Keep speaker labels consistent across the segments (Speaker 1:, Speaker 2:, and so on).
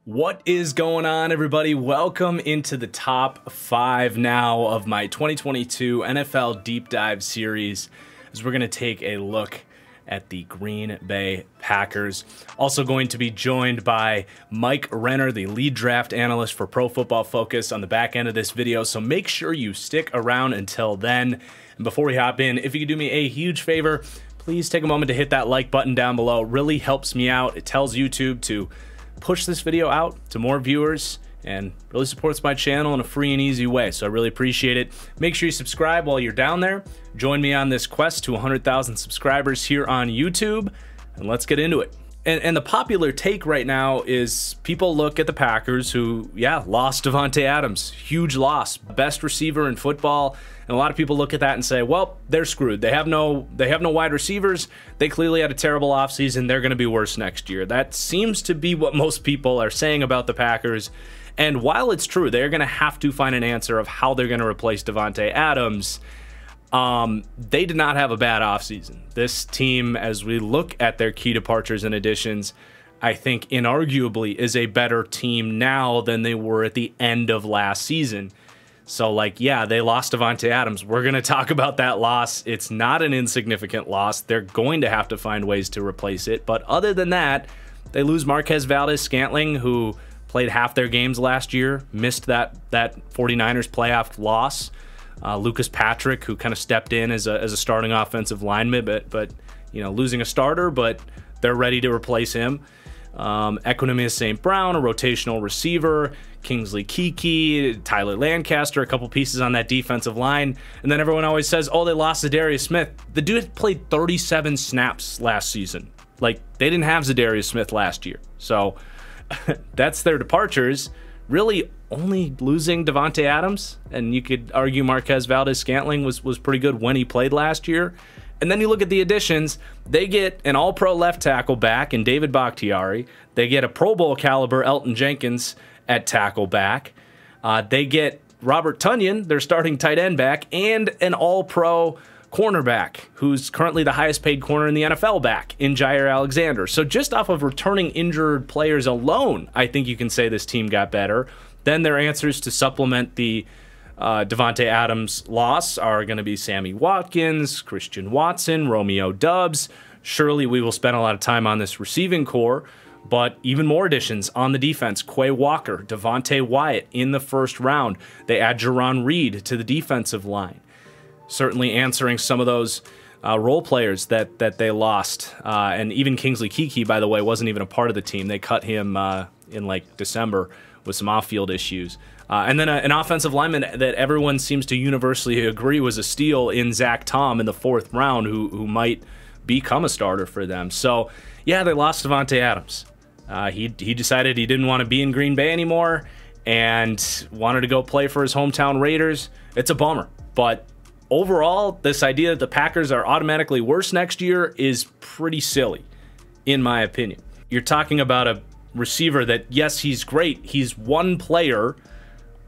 Speaker 1: What is going on, everybody? Welcome into the top 5 now of my 2022 NFL Deep Dive series, as we're going to take a look at the Green Bay Packers. Also going to be joined by Mike Renner, the lead draft analyst for Pro Football Focus, on the back end of this video, so make sure you stick around until then. And before we hop in, if you could do me a huge favor, please take a moment to hit that like button down below. It really helps me out. It tells YouTube to push this video out to more viewers and really supports my channel in a free and easy way, so I really appreciate it. Make sure you subscribe while you're down there. Join me on this quest to 100,000 subscribers here on YouTube, and let's get into it. And the popular take right now is people look at the Packers, who, yeah, lost Davante Adams. Huge loss. Best receiver in football. And a lot of people look at that and say, well, they're screwed. They have no wide receivers. They clearly had a terrible offseason. They're going to be worse next year. That seems to be what most people are saying about the Packers. And while it's true, they're going to have to find an answer of how they're going to replace Davante Adams. They did not have a bad offseason. This team, as we look at their key departures and additions, I think inarguably is a better team now than they were at the end of last season. So, like, yeah, they lost Davante Adams. We're going to talk about that loss. It's not an insignificant loss. They're going to have to find ways to replace it. But other than that, they lose Marquez Valdes-Scantling, who played half their games last year, missed that 49ers playoff loss. Lucas Patrick, who kind of stepped in as a starting offensive lineman, but you know, losing a starter, but they're ready to replace him. Equanimeous St. Brown, a rotational receiver, Kingsley Keke, Tyler Lancaster, a couple pieces on that defensive line. And then everyone always says, oh, they lost Zadarius Smith. The dude played 37 snaps last season. Like, they didn't have Zadarius Smith last year. So that's their departures. Really only losing Davante Adams, and you could argue Marquez Valdes-Scantling was pretty good when he played last year. And then you look at the additions, they get an all-pro left tackle back in David Bakhtiari. They get a Pro Bowl caliber Elton Jenkins at tackle back. They get Robert Tonyan, their starting tight end, back, and an all-pro cornerback, who's currently the highest paid corner in the NFL, back in Jair Alexander. So just off of returning injured players alone, I think you can say this team got better. Then their answers to supplement the Davante Adams loss are going to be Sammy Watkins, Christian Watson, Romeo Doubs. Surely we will spend a lot of time on this receiving core, but even more additions on the defense. Quay Walker, Devontae Wyatt in the first round. They add Jerron Reed to the defensive line, certainly answering some of those role players that they lost. And even Kingsley Keke, by the way, wasn't even a part of the team. They cut him in like December with some off-field issues. And then an offensive lineman that everyone seems to universally agree was a steal in Zach Tom in the 4th round, who might become a starter for them. So, yeah, they lost Davante Adams. He decided he didn't want to be in Green Bay anymore and wanted to go play for his hometown Raiders. It's a bummer. But overall, this idea that the Packers are automatically worse next year is pretty silly, in my opinion. You're talking about a receiver that, yes, he's great. He's one player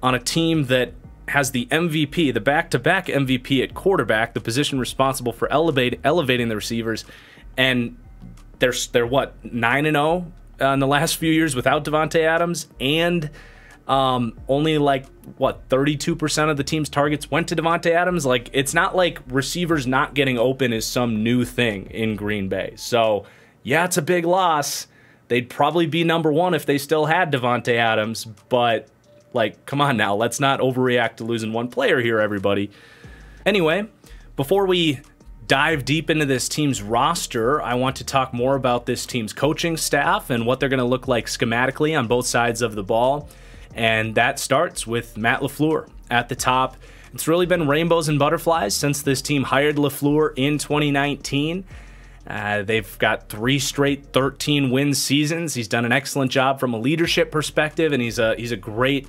Speaker 1: on a team that has the MVP, the back-to-back MVP at quarterback, the position responsible for elevating the receivers, and they're what, 9-0 in the last few years without Davante Adams, and only like what, 32% of the team's targets went to Davante Adams. Like, it's not like receivers not getting open is some new thing in Green Bay. So yeah, it's a big loss. They'd probably be number 1 if they still had Davante Adams, but, like, come on now. Let's not overreact to losing one player here, everybody. Anyway, before we dive deep into this team's roster, I want to talk more about this team's coaching staff and what they're going to look like schematically on both sides of the ball. And that starts with Matt LaFleur at the top. It's really been rainbows and butterflies since this team hired LaFleur in 2019. They've got 3 straight 13-win seasons. He's done an excellent job from a leadership perspective, and he's a great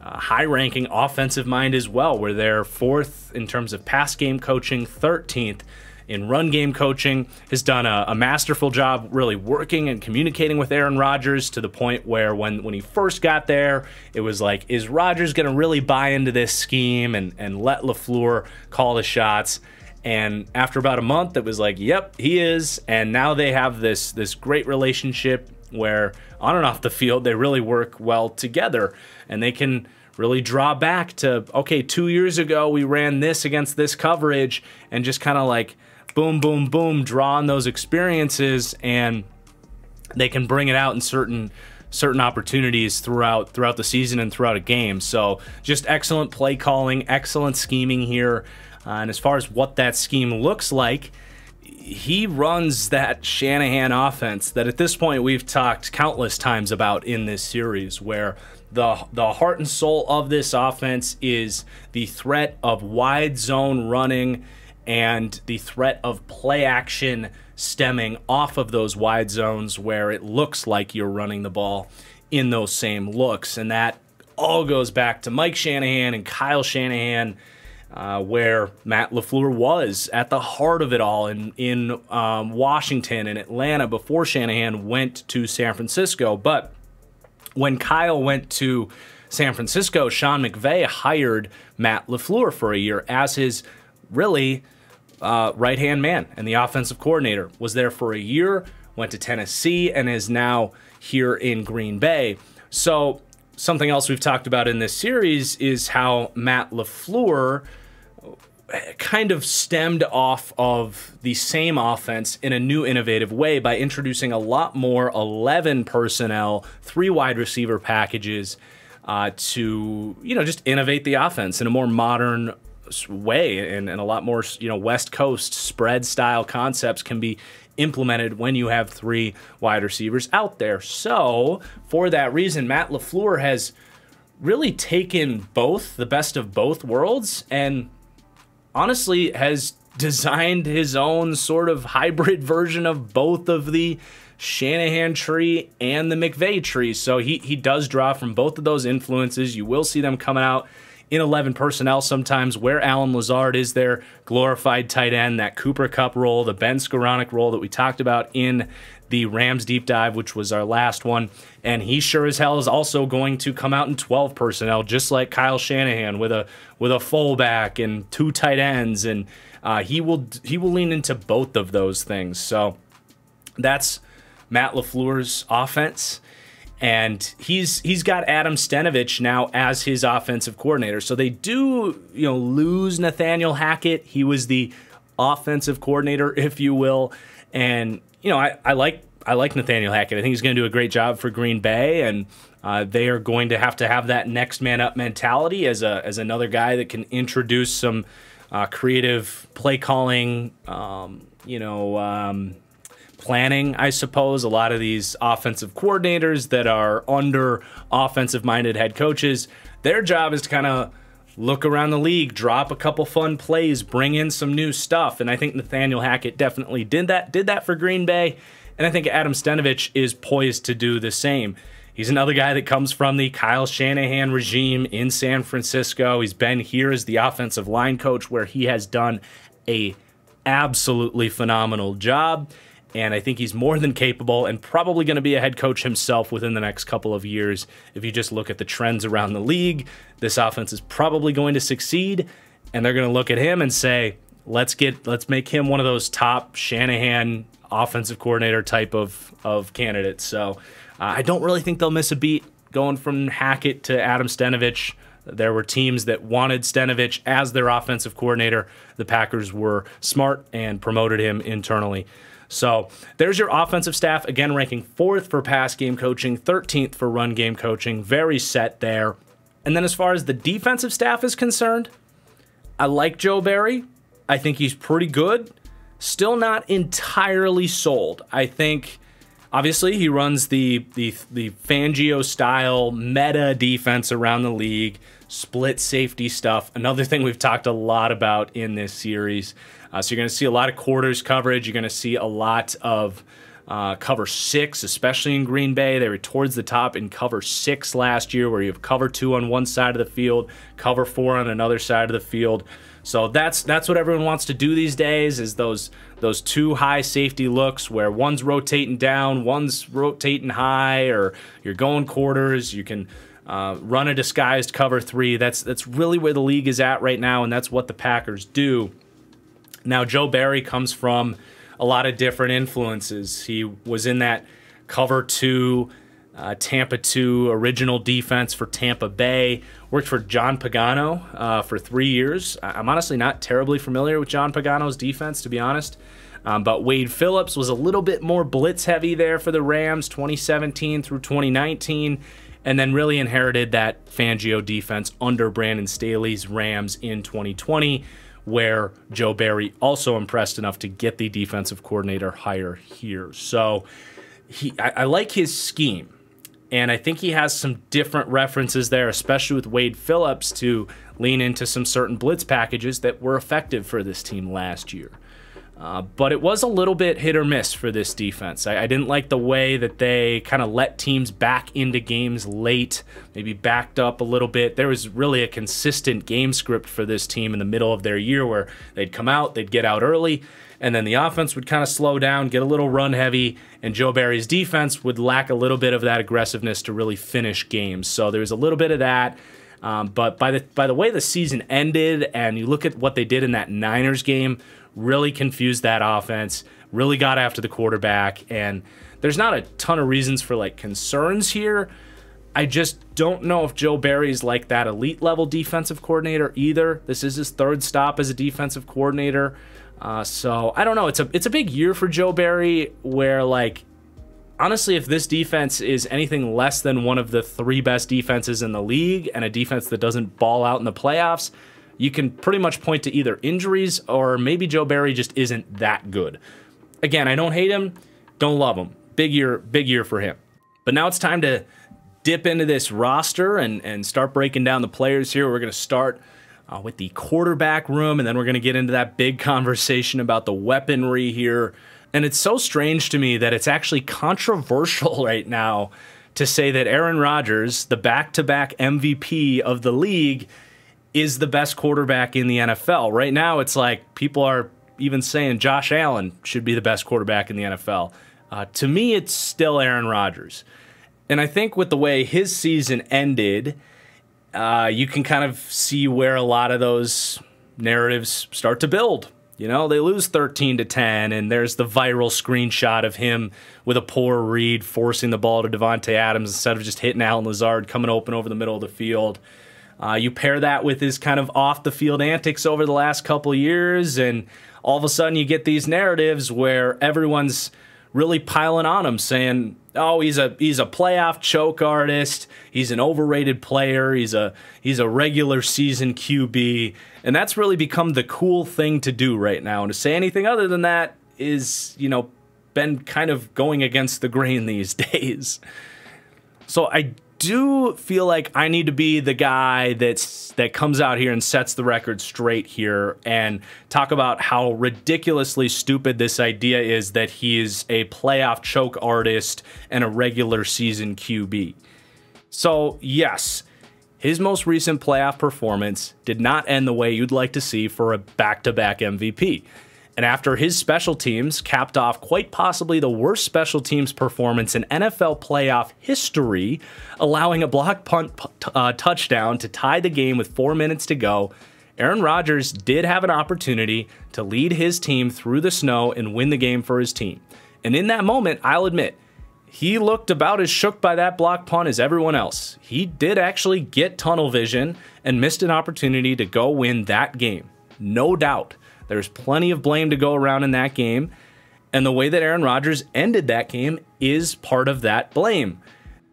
Speaker 1: high-ranking offensive mind as well, where they're 4th in terms of pass game coaching, 13th in run game coaching. Has done a masterful job really working and communicating with Aaron Rodgers, to the point where when he first got there, it was like, is Rodgers going to really buy into this scheme and let LaFleur call the shots? And after about a month, it was like, yep, he is. And now they have this great relationship. where on and off the field they really work well together, and they can really draw back to, okay, 2 years ago we ran this against this coverage, and just kind of like boom, boom, boom, draw on those experiences, and they can bring it out in certain opportunities throughout the season and throughout a game. So just excellent play calling, excellent scheming here. And as far as what that scheme looks like, he runs that Shanahan offense that at this point we've talked countless times about in this series, where the heart and soul of this offense is the threat of wide zone running and the threat of play action stemming off of those wide zones where it looks like you're running the ball in those same looks. And that all goes back to Mike Shanahan and Kyle Shanahan, where Matt LaFleur was at the heart of it all in Washington and Atlanta before Shanahan went to San Francisco. But when Kyle went to San Francisco, Sean McVay hired Matt LaFleur for a year as his really right-hand man, and the offensive coordinator. Was there for a year, went to Tennessee, and is now here in Green Bay. So something else we've talked about in this series is how Matt LaFleur kind of stemmed off of the same offense in a new innovative way by introducing a lot more 11 personnel, 3 wide receiver packages to, just innovate the offense in a more modern way, and a lot more, West Coast spread style concepts can be implemented when you have 3 wide receivers out there. So for that reason, Matt LaFleur has really taken the best of both worlds, and honestly has designed his own sort of hybrid version of both of the Shanahan tree and the McVay tree. So he does draw from both of those influences. You will see them coming out in 11 personnel sometimes, where Allen Lazard is their glorified tight end, that Cooper Kupp role, the Ben Skoranek role that we talked about in the Rams deep dive, which was our last one. And he sure as hell is also going to come out in 12 personnel, just like Kyle Shanahan, with a fullback and 2 tight ends, and he will lean into both of those things. So that's Matt LaFleur's offense. And he's got Adam Stenavich now as his offensive coordinator. So they do, lose Nathaniel Hackett. He was the offensive coordinator, if you will. And, I like Nathaniel Hackett. I think he's going to do a great job for Green Bay, and they are going to have that next man up mentality as another guy that can introduce some creative play calling, planning, I suppose. A lot of these offensive coordinators that are under offensive-minded head coaches, their job is to kind of look around the league, drop a couple fun plays, bring in some new stuff. And I think Nathaniel Hackett definitely did that for Green Bay. And I think Adam Stenavich is poised to do the same. He's another guy that comes from the Kyle Shanahan regime in San Francisco. He's been here as the offensive line coach, where he has done a absolutely phenomenal job. And I think he's more than capable and probably going to be a head coach himself within the next couple of years. If you just look at the trends around the league, this offense is probably going to succeed, and they're going to look at him and say, let's make him one of those top Shanahan offensive coordinator type of candidates. So I don't really think they'll miss a beat going from Hackett to Adam Stenavich. There were teams that wanted Stenavich as their offensive coordinator. The Packers were smart and promoted him internally. So there's your offensive staff, again ranking 4th for pass game coaching, 13th for run game coaching, very set there. And then as far as the defensive staff is concerned, I like Joe Barry. I think he's pretty good. Still not entirely sold. I think, obviously, he runs the Fangio style meta defense around the league, split safety stuff. Another thing we've talked a lot about in this series. So you're going to see a lot of quarters coverage. You're going to see a lot of cover 6, especially in Green Bay. They were towards the top in cover 6 last year, where you have cover 2 on one side of the field, cover 4 on another side of the field. So that's what everyone wants to do these days, is those 2 high safety looks where one's rotating down, one's rotating high, or you're going quarters. You can run a disguised cover 3. That's really where the league is at right now, and that's what the Packers do. Now, Joe Barry comes from a lot of different influences. He was in that cover 2, Tampa 2 original defense for Tampa Bay. Worked for John Pagano for 3 years. I'm honestly not terribly familiar with John Pagano's defense, to be honest. But Wade Phillips was a little bit more blitz heavy there for the Rams 2017 through 2019, and then really inherited that Fangio defense under Brandon Staley's Rams in 2020, where Joe Barry also impressed enough to get the defensive coordinator hire here. So I like his scheme, and I think he has some different references there, especially with Wade Phillips, to lean into some certain blitz packages that were effective for this team last year. But it was a little bit hit or miss for this defense. I didn't like the way that they kind of let teams back into games late, maybe backed up a little bit. There was really a consistent game script for this team in the middle of their year where they'd come out, they'd get out early, and then the offense would kind of slow down, get a little run heavy, and Joe Barry's defense would lack a little bit of that aggressiveness to really finish games. So there was a little bit of that. But by the way the season ended, and you look at what they did in that Niners game, really confused that offense, really got after the quarterback, and there's not a ton of reasons for like concerns here. I just don't know if Joe Barry's like that elite level defensive coordinator either. This is his 3rd stop as a defensive coordinator. So I don't know. It's a big year for Joe Barry where, like, honestly, if this defense is anything less than one of the 3 best defenses in the league and a defense that doesn't ball out in the playoffs, you can pretty much point to either injuries or maybe Joe Barry just isn't that good. Again, I don't hate him, don't love him. Big year for him. But now it's time to dip into this roster and start breaking down the players here. We're going to start with the quarterback room, and then we're going to get into that big conversation about the weaponry here. And it's so strange to me that it's actually controversial right now to say that Aaron Rodgers, the back-to-back MVP of the league, is the best quarterback in the NFL. Right now, it's like people are even saying Josh Allen should be the best quarterback in the NFL. To me, it's still Aaron Rodgers. And I think with the way his season ended, you can kind of see where a lot of those narratives start to build. You know, they lose 13-10, and there's the viral screenshot of him with a poor read, forcing the ball to Devontae Adams instead of just hitting Allen Lazard coming open over the middle of the field. You pair that with his kind of off-the-field antics over the last couple of years, and all of a sudden you get these narratives where everyone's really piling on him, saying, oh, he's a playoff choke artist, he's an overrated player, he's a regular season QB, and that's really become the cool thing to do right now. And to say anything other than that is, you know, been kind of going against the grain these days. So I do feel like I need to be the guy that comes out here and sets the record straight here and talk about how ridiculously stupid this idea is that he is a playoff choke artist and a regular season QB. So yes, his most recent playoff performance did not end the way you'd like to see for a back-to-back MVP. And after his special teams capped off quite possibly the worst special teams performance in NFL playoff history, allowing a block punt touchdown to tie the game with 4 minutes to go, Aaron Rodgers did have an opportunity to lead his team through the snow and win the game for his team. And in that moment, I'll admit, he looked about as shook by that block punt as everyone else. He did actually get tunnel vision and missed an opportunity to go win that game. No doubt. There's plenty of blame to go around in that game, and the way that Aaron Rodgers ended that game is part of that blame.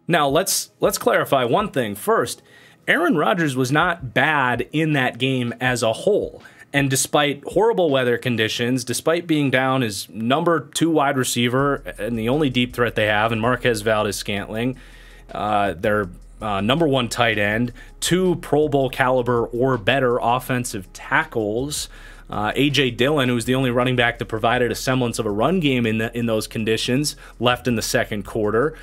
Speaker 1: Now, let's clarify one thing first. Aaron Rodgers was not bad in that game as a whole, and despite horrible weather conditions, despite being down his #2 wide receiver and the only deep threat they have in Marquez Valdes-Scantling, their #1 tight end, 2 Pro Bowl caliber or better offensive tackles, A.J. Dillon, who was the only running back that provided a semblance of a run game in those conditions, left in the second quarter.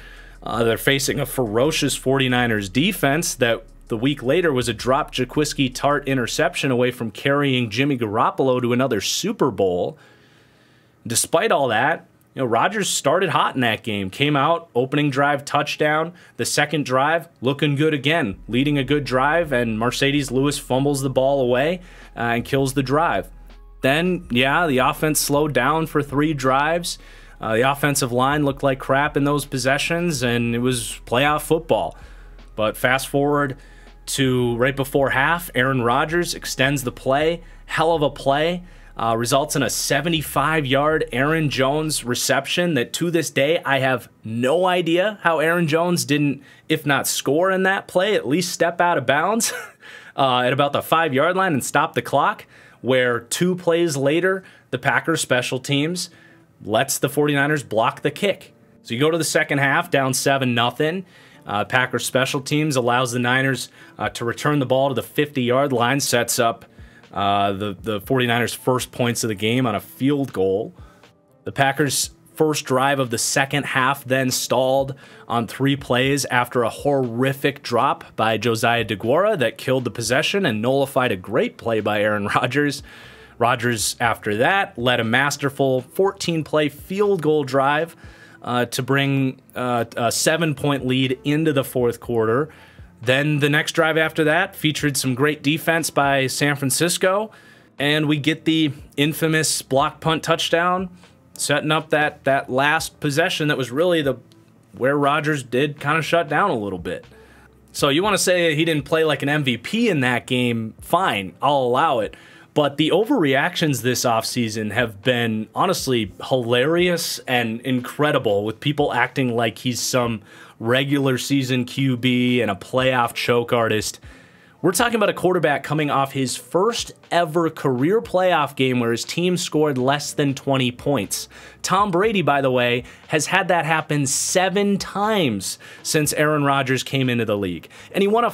Speaker 1: They're facing a ferocious 49ers defense that the week later was a dropped Jaquiski Tart interception away from carrying Jimmy Garoppolo to another Super Bowl. Despite all that, you know, Rodgers started hot in that game, came out, opening drive touchdown, the second drive looking good again, leading a good drive, and Mercedes Lewis fumbles the ball away and kills the drive. Then, yeah, the offense slowed down for 3 drives. The offensive line looked like crap in those possessions, and it was playoff football. But fast forward to right before half, Aaron Rodgers extends the play. Hell of a play. Results in a 75-yard Aaron Jones reception that to this day I have no idea how Aaron Jones didn't, if not score in that play, at least step out of bounds at about the 5-yard line and stop the clock, where 2 plays later, the Packers special teams lets the 49ers block the kick. So you go to the second half, down 7-0. Packers special teams allows the Niners to return the ball to the 50-yard line, sets up the 49ers' first points of the game on a field goal. The Packers' first drive of the second half then stalled on 3 plays after a horrific drop by Josiah DeGuara that killed the possession and nullified a great play by Aaron Rodgers. Rodgers, after that, led a masterful 14-play field goal drive to bring a 7-point lead into the fourth quarter. Then the next drive after that featured some great defense by San Francisco, and we get the infamous block punt touchdown, setting up that last possession that was really where Rodgers did kind of shut down a little bit. So you want to say he didn't play like an MVP in that game, fine, I'll allow it. But the overreactions this offseason have been honestly hilarious and incredible, with people acting like he's some regular season QB and a playoff choke artist. We're talking about a quarterback coming off his first ever career playoff game where his team scored less than 20 points. Tom Brady, by the way, has had that happen 7 times since Aaron Rodgers came into the league. And he won a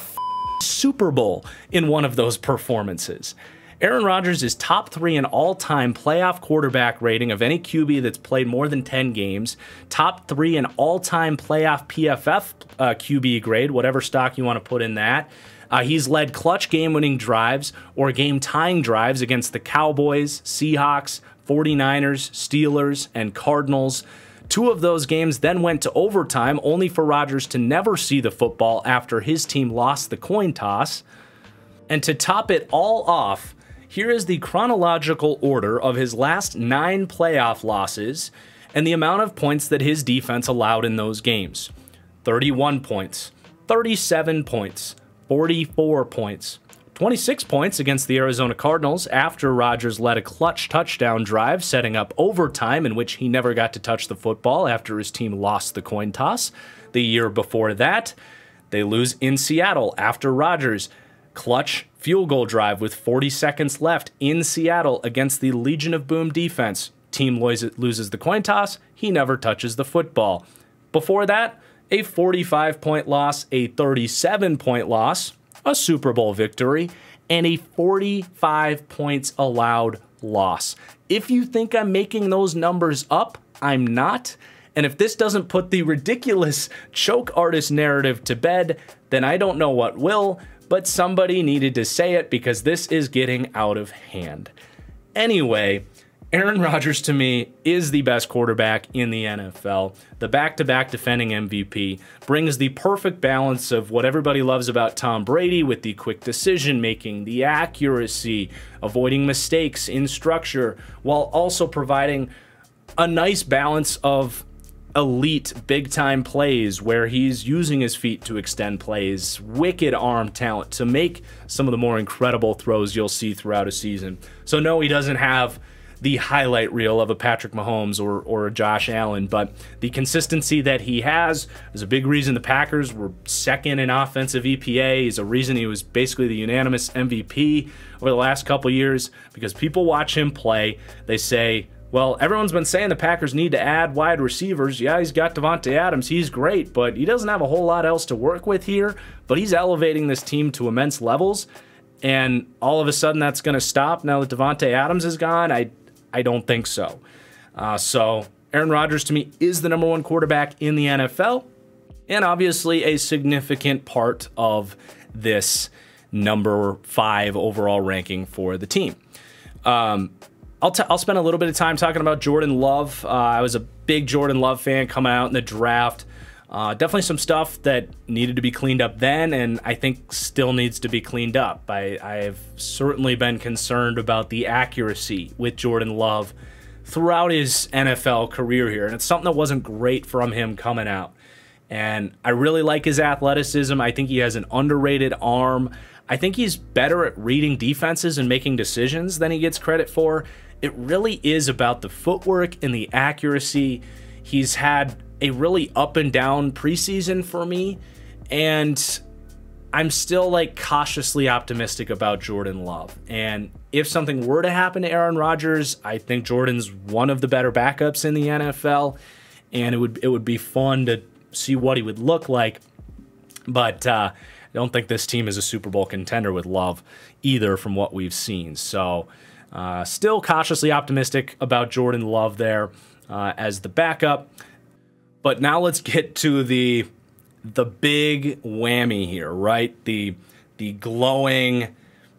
Speaker 1: Super Bowl in one of those performances. Aaron Rodgers is top 3 in all-time playoff quarterback rating of any QB that's played more than 10 games, top 3 in all-time playoff PFF QB grade, whatever stock you want to put in that. He's led clutch game-winning drives or game-tying drives against the Cowboys, Seahawks, 49ers, Steelers, and Cardinals. 2 of those games then went to overtime, only for Rodgers to never see the football after his team lost the coin toss. And to top it all off, here is the chronological order of his last 9 playoff losses and the amount of points that his defense allowed in those games. 31 points, 37 points, 44 points, 26 points against the Arizona Cardinals after Rodgers led a clutch touchdown drive, setting up overtime in which he never got to touch the football after his team lost the coin toss. The year before that, they lose in Seattle after Rodgers clutch field goal drive with 40 seconds left in Seattle against the Legion of Boom defense. Team loses the coin toss. He never touches the football. Before that, a 45-point loss, a 37-point loss, a Super Bowl victory, and a 45 points allowed loss. If you think I'm making those numbers up, I'm not. And if this doesn't put the ridiculous choke artist narrative to bed, then I don't know what will. But somebody needed to say it because this is getting out of hand. Anyway, Aaron Rodgers to me is the best quarterback in the NFL. The back-to-back defending MVP brings the perfect balance of what everybody loves about Tom Brady with the quick decision-making, the accuracy, avoiding mistakes in structure, while also providing a nice balance of elite big-time plays where he's using his feet to extend plays, wicked arm talent to make some of the more incredible throws you'll see throughout a season. So no, he doesn't have the highlight reel of a Patrick Mahomes or a Josh Allen, but the consistency that he has is a big reason the Packers were second in offensive EPA. He's a reason he was basically the unanimous MVP over the last couple years, because people watch him play, they say, well, everyone's been saying the Packers need to add wide receivers. Yeah, he's got Davante Adams. He's great, but he doesn't have a whole lot else to work with here. But he's elevating this team to immense levels, and all of a sudden that's going to stop now that Davante Adams is gone? I don't think so. So Aaron Rodgers, to me, is the #1 quarterback in the NFL, and obviously a significant part of this #5 overall ranking for the team. I'll spend a little bit of time talking about Jordan Love. I was a big Jordan Love fan coming out in the draft. Definitely some stuff that needed to be cleaned up then, and I think still needs to be cleaned up. I've certainly been concerned about the accuracy with Jordan Love throughout his NFL career here, and it's something that wasn't great from him coming out. And I really like his athleticism. I think he has an underrated arm. I think he's better at reading defenses and making decisions than he gets credit for. It really is about the footwork and the accuracy. He's had a really up and down preseason for me, and I'm still like cautiously optimistic about Jordan Love. And if something were to happen to Aaron Rodgers, I think Jordan's one of the better backups in the NFL, and it would be fun to see what he would look like. But I don't think this team is a Super Bowl contender with Love either from what we've seen. So still cautiously optimistic about Jordan Love there as the backup. But now let's get to the big whammy here, right? The glowing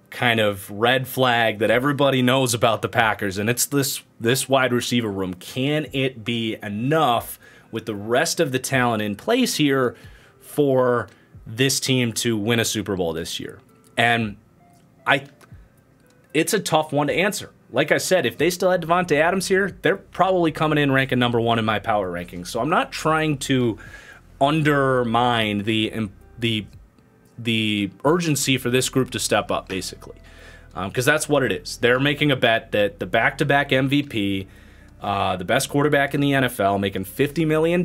Speaker 1: kind of red flag that everybody knows about the Packers, and it's this wide receiver room. Can it be enough with the rest of the talent in place here for this team to win a Super Bowl this year? And it's a tough one to answer. Like I said, if they still had Davante Adams here, they're probably coming in ranking number 1 in my power rankings. So I'm not trying to undermine the urgency for this group to step up, basically, because that's what it is. They're making a bet that the back-to-back MVP, the best quarterback in the NFL, making $50 million,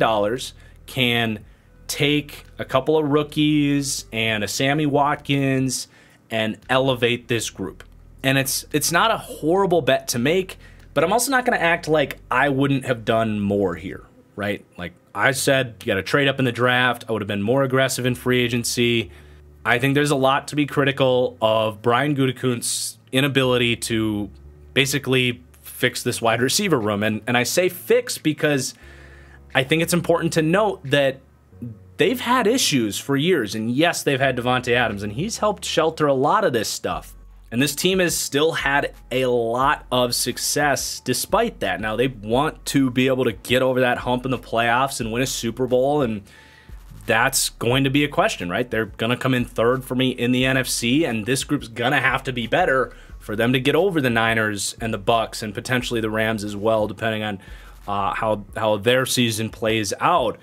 Speaker 1: can take a couple of rookies and a Sammy Watkins and elevate this group. And it's not a horrible bet to make, but I'm also not going to act like I wouldn't have done more here, right? Like I said, you got to trade up in the draft. I would have been more aggressive in free agency. I think there's a lot to be critical of Brian Gutekunst's inability to basically fix this wide receiver room. And I say fix because I think it's important to note that they've had issues for years. And yes, they've had Davante Adams, and he's helped shelter a lot of this stuff. And this team has still had a lot of success despite that. Now, they want to be able to get over that hump in the playoffs and win a Super Bowl, and that's going to be a question, right? They're going to come in third for me in the NFC, and this group's going to have to be better for them to get over the Niners and the Bucks and potentially the Rams as well, depending on how their season plays out.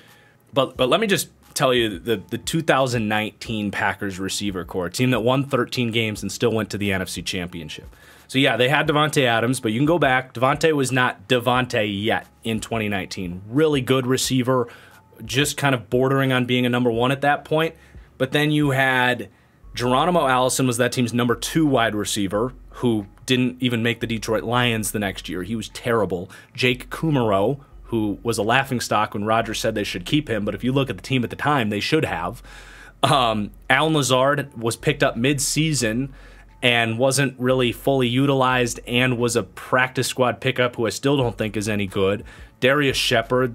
Speaker 1: But let me just tell you the 2019 Packers receiver core, a team that won 13 games and still went to the NFC Championship. So yeah, they had Davante Adams, but you can go back. Davante was not Davante yet in 2019. Really good receiver, just kind of bordering on being a number 1 at that point. But then you had Geronimo Allison was that team's number 2 wide receiver, who didn't even make the Detroit Lions the next year. He was terrible. Jake Kumaro, who was a laughingstock when Rodgers said they should keep him, but if you look at the team at the time, they should have. Allen Lazard was picked up mid-season and wasn't really fully utilized and was a practice squad pickup who I still don't think is any good. Darius Shepard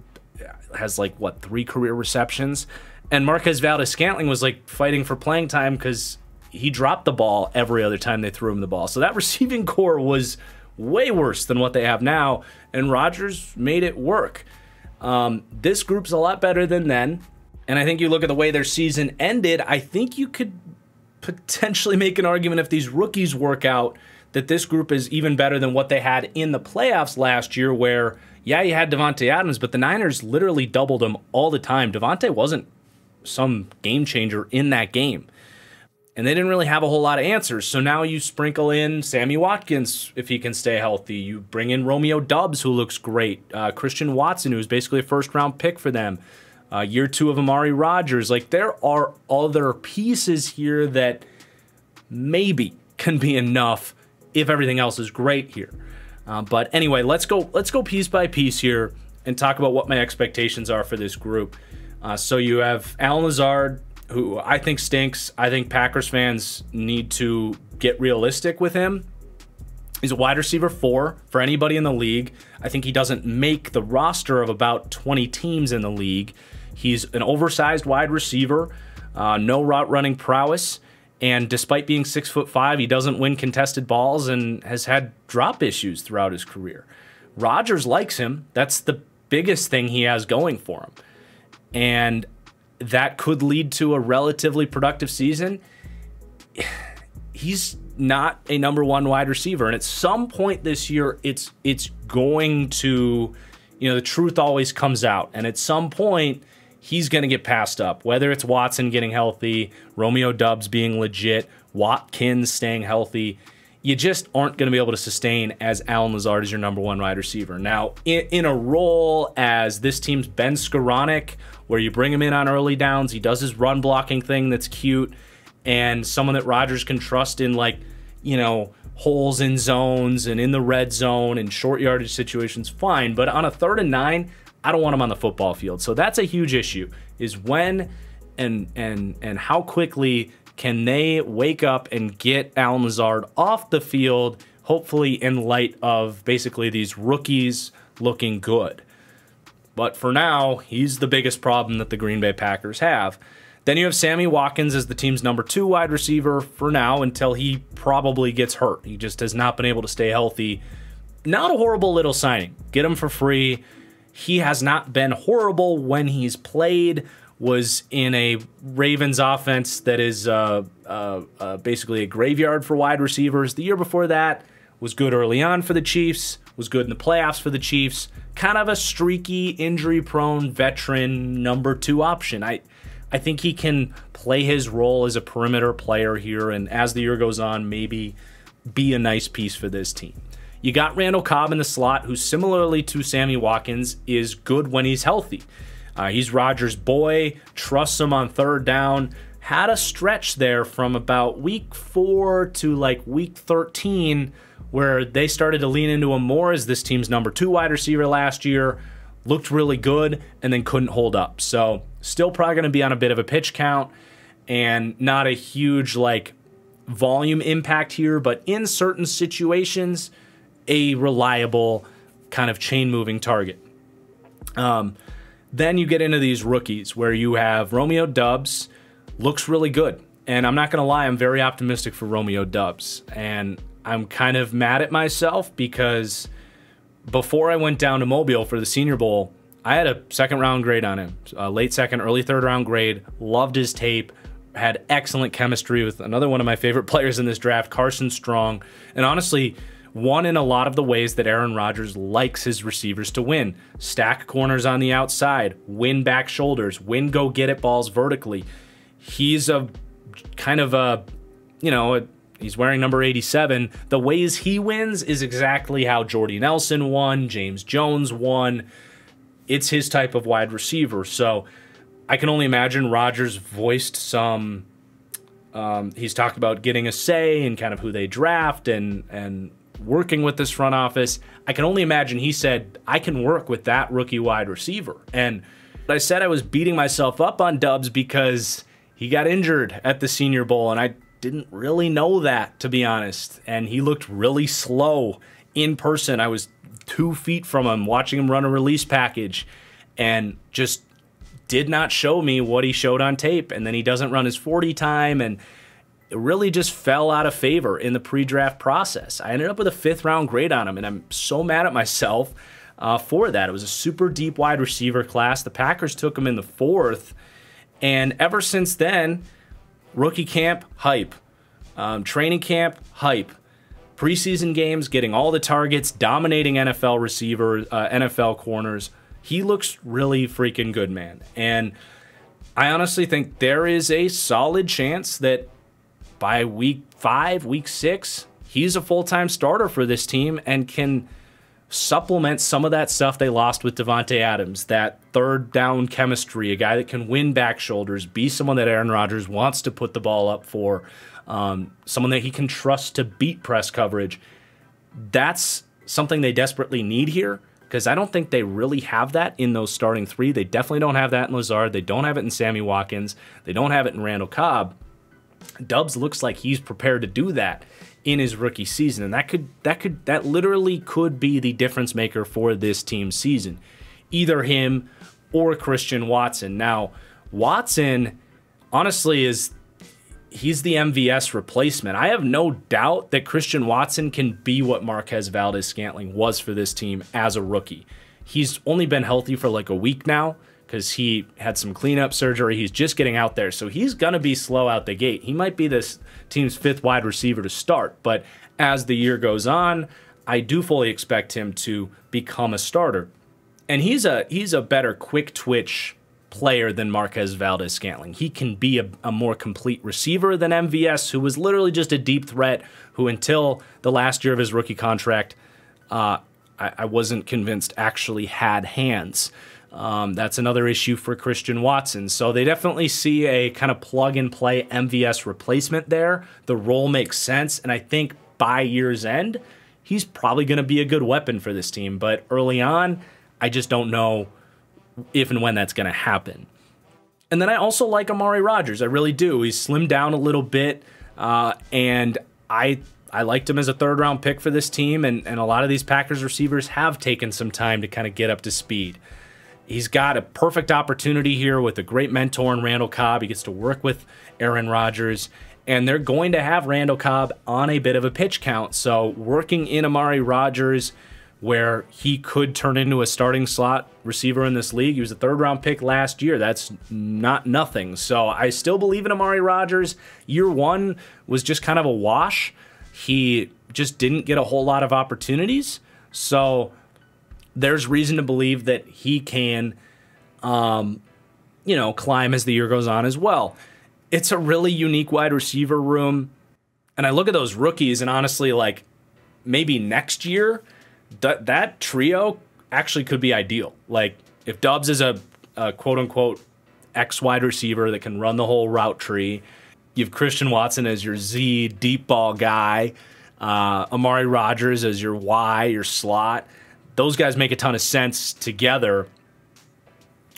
Speaker 1: has, 3 career receptions. And Marquez Valdes-Scantling was, fighting for playing time because he dropped the ball every other time they threw him the ball. So that receiving core was way worse than what they have now, and Rodgers made it work. This group's a lot better than then, and I think you look at the way their season ended, I think you could potentially make an argument if these rookies work out that this group is even better than what they had in the playoffs last year where, yeah, you had Davante Adams, but the Niners literally doubled him all the time. Davante wasn't some game changer in that game. And they didn't really have a whole lot of answers. So now you sprinkle in Sammy Watkins if he can stay healthy. You bring in Romeo Doubs, who looks great. Christian Watson, who's basically a first-round pick for them. Year 2 of Amari Rodgers. There are other pieces here that maybe can be enough if everything else is great here. But anyway, let's go piece by piece here and talk about what my expectations are for this group. So you have Allen Lazard, who I think stinks. I think Packers fans need to get realistic with him. He's a wide receiver 4 for anybody in the league. I think he doesn't make the roster of about 20 teams in the league. He's an oversized wide receiver, no route running prowess, and despite being 6'5", he doesn't win contested balls and has had drop issues throughout his career. Rodgers likes him. That's the biggest thing he has going for him. And that could lead to a relatively productive season. He's not a number one wide receiver. And at some point this year, it's going to, the truth always comes out. And at some point, he's going to get passed up, whether it's Watson getting healthy, Romeo Doubs being legit, Watkins staying healthy. You just aren't going to be able to sustain as Allen Lazard as your number one wide receiver. Now, in a role as this team's Ben Skoranek, where you bring him in on early downs, he does his run blocking thing that's cute, and someone that Rodgers can trust in, like, holes in zones and in the red zone and short yardage situations, fine. But on a 3rd and 9, I don't want him on the football field. So that's a huge issue, is when and how quickly can they wake up and get Allen Lazard off the field, hopefully in light of basically these rookies looking good. But for now, he's the biggest problem that the Green Bay Packers have. Then you have Sammy Watkins as the team's number 2 wide receiver for now, until he probably gets hurt. He just has not been able to stay healthy. Not a horrible little signing. Get him for free. He has not been horrible when he's played. Was in a Ravens offense that is basically a graveyard for wide receivers. The year before that was good early on for the Chiefs, was good in the playoffs for the Chiefs. Kind of a streaky, injury-prone veteran number 2 option. I think he can play his role as a perimeter player here, and as the year goes on, maybe be a nice piece for this team. You got Randall Cobb in the slot, who similarly to Sammy Watkins is good when he's healthy. He's Rodgers' boy, trusts him on 3rd down. Had a stretch there from about week 4 to like week 13 where they started to lean into him more as this team's number 2 wide receiver last year. Looked really good and then couldn't hold up. So still probably going to be on a bit of a pitch count and not a huge like volume impact here, but in certain situations, a reliable kind of chain-moving target. Then you get into these rookies where you have Romeo Doubs, looks really good. And I'm not going to lie, I'm very optimistic for Romeo Doubs. And I'm kind of mad at myself because before I went down to Mobile for the Senior Bowl, I had a 2nd round grade on him. Late 2nd, early 3rd round grade. Loved his tape. Had excellent chemistry with another one of my favorite players in this draft, Carson Strong. And honestly, won in a lot of the ways that Aaron Rodgers likes his receivers to win. Stack corners on the outside, win back shoulders, win go-get-it balls vertically. He's a kind of a, he's wearing number 87. The ways he wins is exactly how Jordy Nelson won, James Jones won. It's his type of wide receiver. So I can only imagine Rodgers voiced some, he's talked about getting a say in kind of who they draft and working with this front office. I can only imagine he said, I can work with that rookie wide receiver. And I said I was beating myself up on Doubs because he got injured at the Senior Bowl, and I didn't really know that, to be honest. And he looked really slow in person. I was 2 feet from him watching him run a release package and just did not show me what he showed on tape. And then he doesn't run his 40 time, and it really just fell out of favor in the pre-draft process. I ended up with a 5th round grade on him, and I'm so mad at myself for that. It was a super deep wide receiver class. The Packers took him in the 4th, and ever since then, rookie camp, hype. Training camp, hype. Preseason games, getting all the targets, dominating NFL receivers, NFL corners. He looks really freaking good, man. And I honestly think there is a solid chance that by week 5, week 6, he's a full-time starter for this team and can supplement some of that stuff they lost with Devontae Adams, that 3rd down chemistry, a guy that can win back shoulders, be someone that Aaron Rodgers wants to put the ball up for, someone that he can trust to beat press coverage. That's something they desperately need here, because I don't think they really have that in those starting 3. They definitely don't have that in Lazard. They don't have it in Sammy Watkins. They don't have it in Randall Cobb. Doubs looks like he's prepared to do that in his rookie season, and that literally could be the difference maker for this team's season. Either him or Christian Watson. Now, Watson honestly he's the MVS replacement. I have no doubt that Christian Watson can be what Marquez Valdez-Scantling was for this team as a rookie. He's only been healthy for like a week now. because he had some cleanup surgery. He's just getting out there, so he's going to be slow out the gate. He might be this team's 5th wide receiver to start, but as the year goes on, I do fully expect him to become a starter. And he's a better quick twitch player than Marquez Valdes-Scantling. He can be a more complete receiver than MVS, who was literally just a deep threat, who until the last year of his rookie contract, I wasn't convinced actually had hands. That's another issue for Christian Watson. So they definitely see a kind of plug-and-play MVS replacement there. The role makes sense, and I think by year's end, he's probably going to be a good weapon for this team. But early on, I just don't know if and when that's going to happen. And then I also like Amari Rodgers. I really do. He's slimmed down a little bit, and I liked him as a 3rd-round pick for this team, and a lot of these Packers receivers have taken some time to kind of get up to speed. He's got a perfect opportunity here with a great mentor in Randall Cobb. He gets to work with Aaron Rodgers, and they're going to have Randall Cobb on a bit of a pitch count. So working in Amari Rodgers, where he could turn into a starting slot receiver in this league. He was a 3rd-round pick last year. That's not nothing. So I still believe in Amari Rodgers. Year 1 was just kind of a wash. He just didn't get a whole lot of opportunities. So there's reason to believe that he can, climb as the year goes on as well. It's a really unique wide receiver room. And I look at those rookies, and honestly, like, maybe next year, that trio actually could be ideal. Like, if Doubs is a quote-unquote X wide receiver that can run the whole route tree, you have Christian Watson as your Z deep ball guy, Amari Rodgers as your Y, your slot. Those guys make a ton of sense together,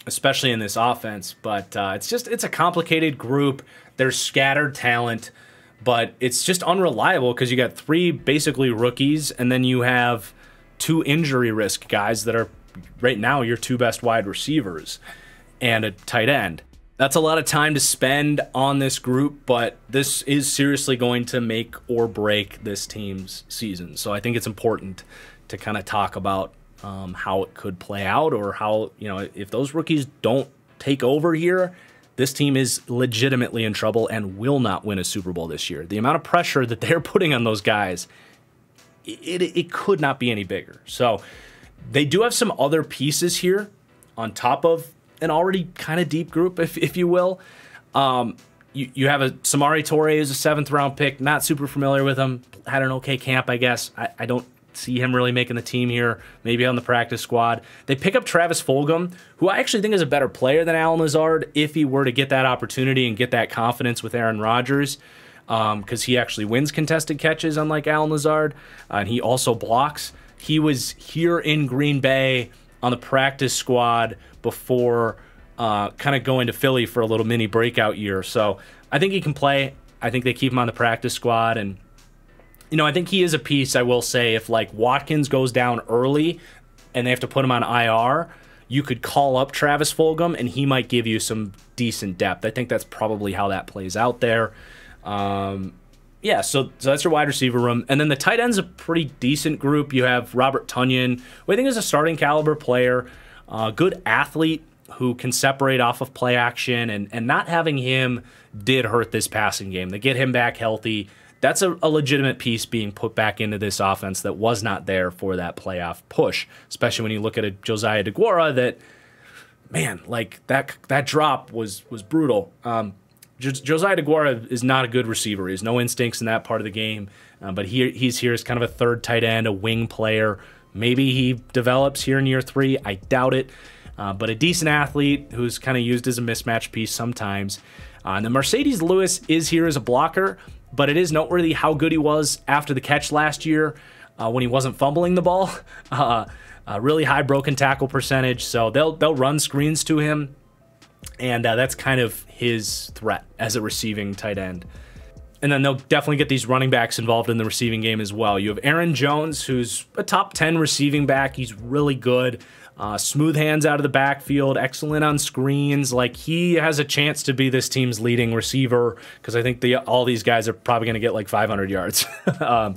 Speaker 1: especially in this offense. But it's a complicated group. There's scattered talent, but it's just unreliable because you got 3 basically rookies, and then you have 2 injury risk guys that are right now your 2 best wide receivers and a tight end. That's a lot of time to spend on this group, but this is seriously going to make or break this team's season. So I think it's important to kind of talk about how it could play out, or how, if those rookies don't take over here, this team is legitimately in trouble and will not win a Super Bowl this year. The amount of pressure that they're putting on those guys, it could not be any bigger. So they do have some other pieces here on top of an already kind of deep group, if you will. You have a Samori Toure who's a 7th-round pick. Not super familiar with him. Had an okay camp, I guess. I don't see him really making the team here. Maybe on the practice squad. They pick up Travis Fulgham, who I actually think is a better player than Allen Lazard if he were to get that opportunity and get that confidence with Aaron Rodgers. Because he actually wins contested catches, unlike Allen Lazard, and he also blocks. He was here in Green Bay on the practice squad before kind of going to Philly for a little mini breakout year. So I think he can play. I think they keep him on the practice squad, and I think he is a piece. I will say, if like Watkins goes down early and they have to put him on IR, you could call up Travis Fulgham, and he might give you some decent depth. I think that's probably how that plays out there. Yeah, so that's your wide receiver room. And then the tight end's a pretty decent group. You have Robert Tonyan, who I think is a starting caliber player, good athlete who can separate off of play action, and not having him did hurt this passing game. They get him back healthy. That's a legitimate piece being put back into this offense that was not there for that playoff push, especially when you look at a Josiah DeGuara that, man, like that drop was brutal. Josiah DeGuara is not a good receiver. He has no instincts in that part of the game, but he's here as kind of a 3rd tight end, a wing player. Maybe he develops here in year 3. I doubt it, but a decent athlete who's kind of used as a mismatch piece sometimes. And then Mercedes Lewis is here as a blocker, but it is noteworthy how good he was after the catch last year when he wasn't fumbling the ball. Really high broken tackle percentage, so they'll run screens to him. And that's kind of his threat as a receiving tight end. And then they'll definitely get these running backs involved in the receiving game as well. You have Aaron Jones, who's a top 10 receiving back. He's really good. Smooth hands out of the backfield, excellent on screens. Like, he has a chance to be this team's leading receiver, because I think all these guys are probably going to get like 500 yards. I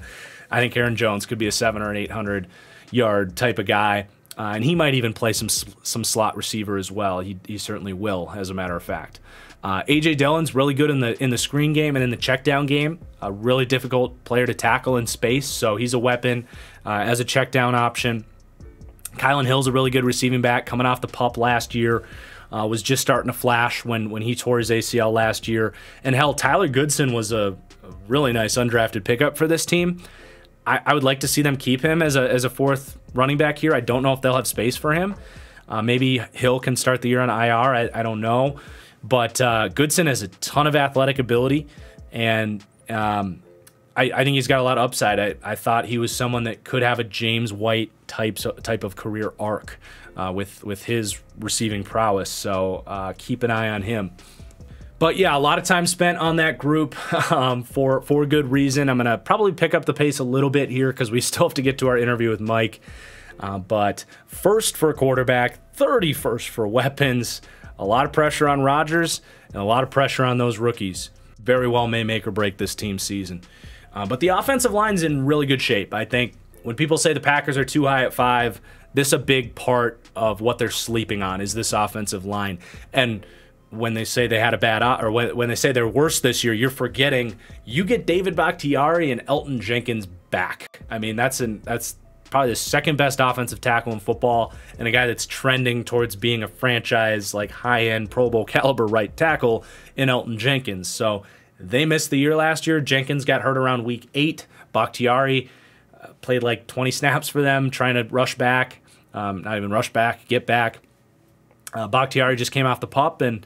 Speaker 1: think Aaron Jones could be a 700 or 800 yard type of guy. and he might even play some slot receiver as well. He certainly will, as a matter of fact. A.J. Dillon's really good in the screen game and in the check down game. A really difficult player to tackle in space, so he's a weapon as a check down option. Kylan Hill's a really good receiving back coming off the PUP last year. Was just starting to flash when he tore his ACL last year. And hell, Tyler Goodson was a really nice undrafted pickup for this team. I would like to see them keep him as a fourth running back here. I don't know if they'll have space for him. Maybe Hill can start the year on IR. I don't know. But Goodson has a ton of athletic ability, and I think he's got a lot of upside. I thought he was someone that could have a James White type of career arc with his receiving prowess. So keep an eye on him. But yeah, a lot of time spent on that group for good reason. I'm going to probably pick up the pace a little bit here because we still have to get to our interview with Mike. But first for quarterback, 31st for weapons. A lot of pressure on Rodgers and a lot of pressure on those rookies. Very well may make or break this team's season. But the offensive line's in really good shape. I think when people say the Packers are too high at 5, this is a big part of what they're sleeping on is this offensive line. And when they say they had a bad, or when they say they're worse this year, you're forgetting you get David Bakhtiari and Elton Jenkins back. I mean, that's probably the second best offensive tackle in football, and a guy that's trending towards being a franchise, like high-end Pro Bowl caliber right tackle in Elton Jenkins. So they missed the year last year. Jenkins got hurt around week 8. Bakhtiari played like 20 snaps for them, trying to rush back. Not even rush back, get back. Bakhtiari just came off the PUP and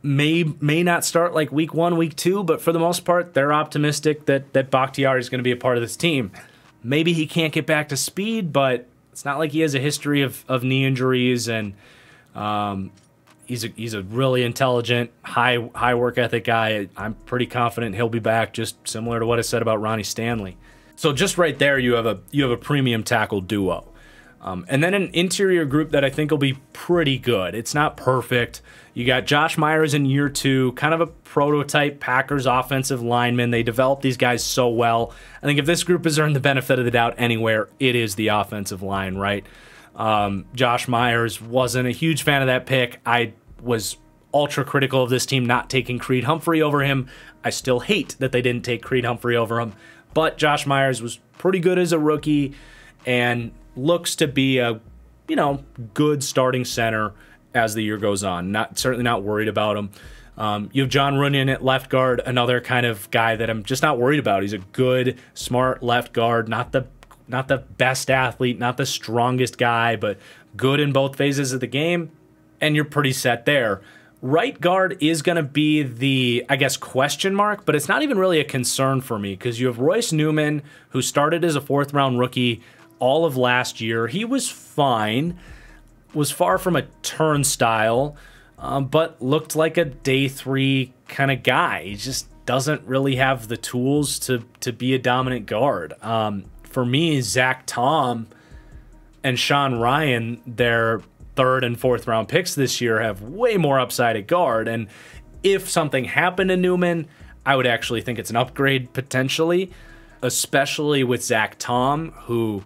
Speaker 1: may not start like week 1, week 2, but for the most part, they're optimistic that Bakhtiari is going to be a part of this team. Maybe he can't get back to speed, but it's not like he has a history of knee injuries, and he's a really intelligent, high work ethic guy. I'm pretty confident he'll be back, just similar to what I said about Ronnie Stanley. So just right there, you have a premium tackle duo. And then an interior group that I think will be pretty good. It's not perfect. You got Josh Myers in year 2, kind of a prototype Packers offensive lineman. They developed these guys so well. I think if this group has earned the benefit of the doubt anywhere, it is the offensive line, right? Josh Myers, wasn't a huge fan of that pick. I was ultra critical of this team not taking Creed Humphrey over him. I still hate that they didn't take Creed Humphrey over him. But Josh Myers was pretty good as a rookie and looks to be a, good starting center as the year goes on. Certainly not worried about him. You have John Runyon at left guard, another kind of guy that I'm just not worried about. He's a good, smart left guard, not the best athlete, not the strongest guy, but good in both phases of the game, and you're pretty set there. Right guard is going to be the, I guess, question mark, but it's not even really a concern for me because you have Royce Newman, who started as a 4th-round rookie all of last year. He was fine, was far from a turnstile, but looked like a day 3 kind of guy. He just doesn't really have the tools to be a dominant guard. For me, Zach Tom and Sean Ryan, their 3rd and 4th round picks this year, have way more upside at guard. And if something happened to Newman, I would actually think it's an upgrade potentially, especially with Zach Tom, who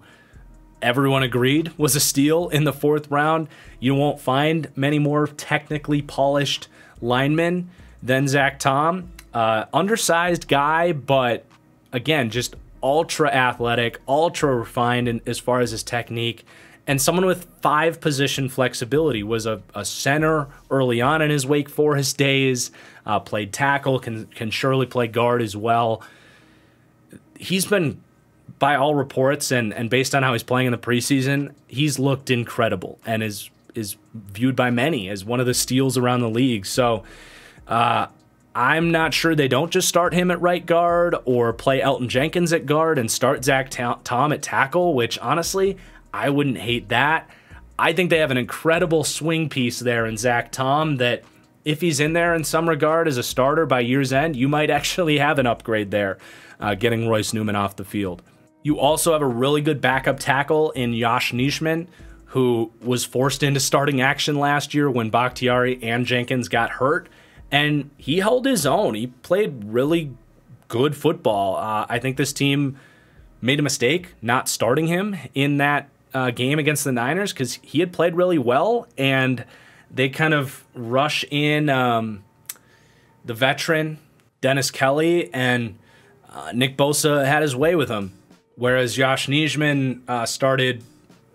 Speaker 1: everyone agreed was a steal in the 4th round. You won't find many more technically polished linemen than Zach Tom. Undersized guy, but again, just ultra athletic, ultra refined as far as his technique, and someone with 5 position flexibility. Was a center early on in his Wake Forest days, played tackle, can surely play guard as well. He's been, by all reports and based on how he's playing in the preseason, he's looked incredible and is viewed by many as one of the steals around the league. So I'm not sure they don't just start him at right guard or play Elton Jenkins at guard and start Zach Tom at tackle, which honestly, I wouldn't hate that. I think they have an incredible swing piece there in Zach Tom that if he's in there in some regard as a starter by year's end, you might actually have an upgrade there, getting Royce Newman off the field. You also have a really good backup tackle in Josh Nijman, who was forced into starting action last year when Bakhtiari and Jenkins got hurt, and he held his own. He played really good football. I think this team made a mistake not starting him in that game against the Niners because he had played really well, and they kind of rush in the veteran Dennis Kelly, and Nick Bosa had his way with him. Whereas Josh Nijman started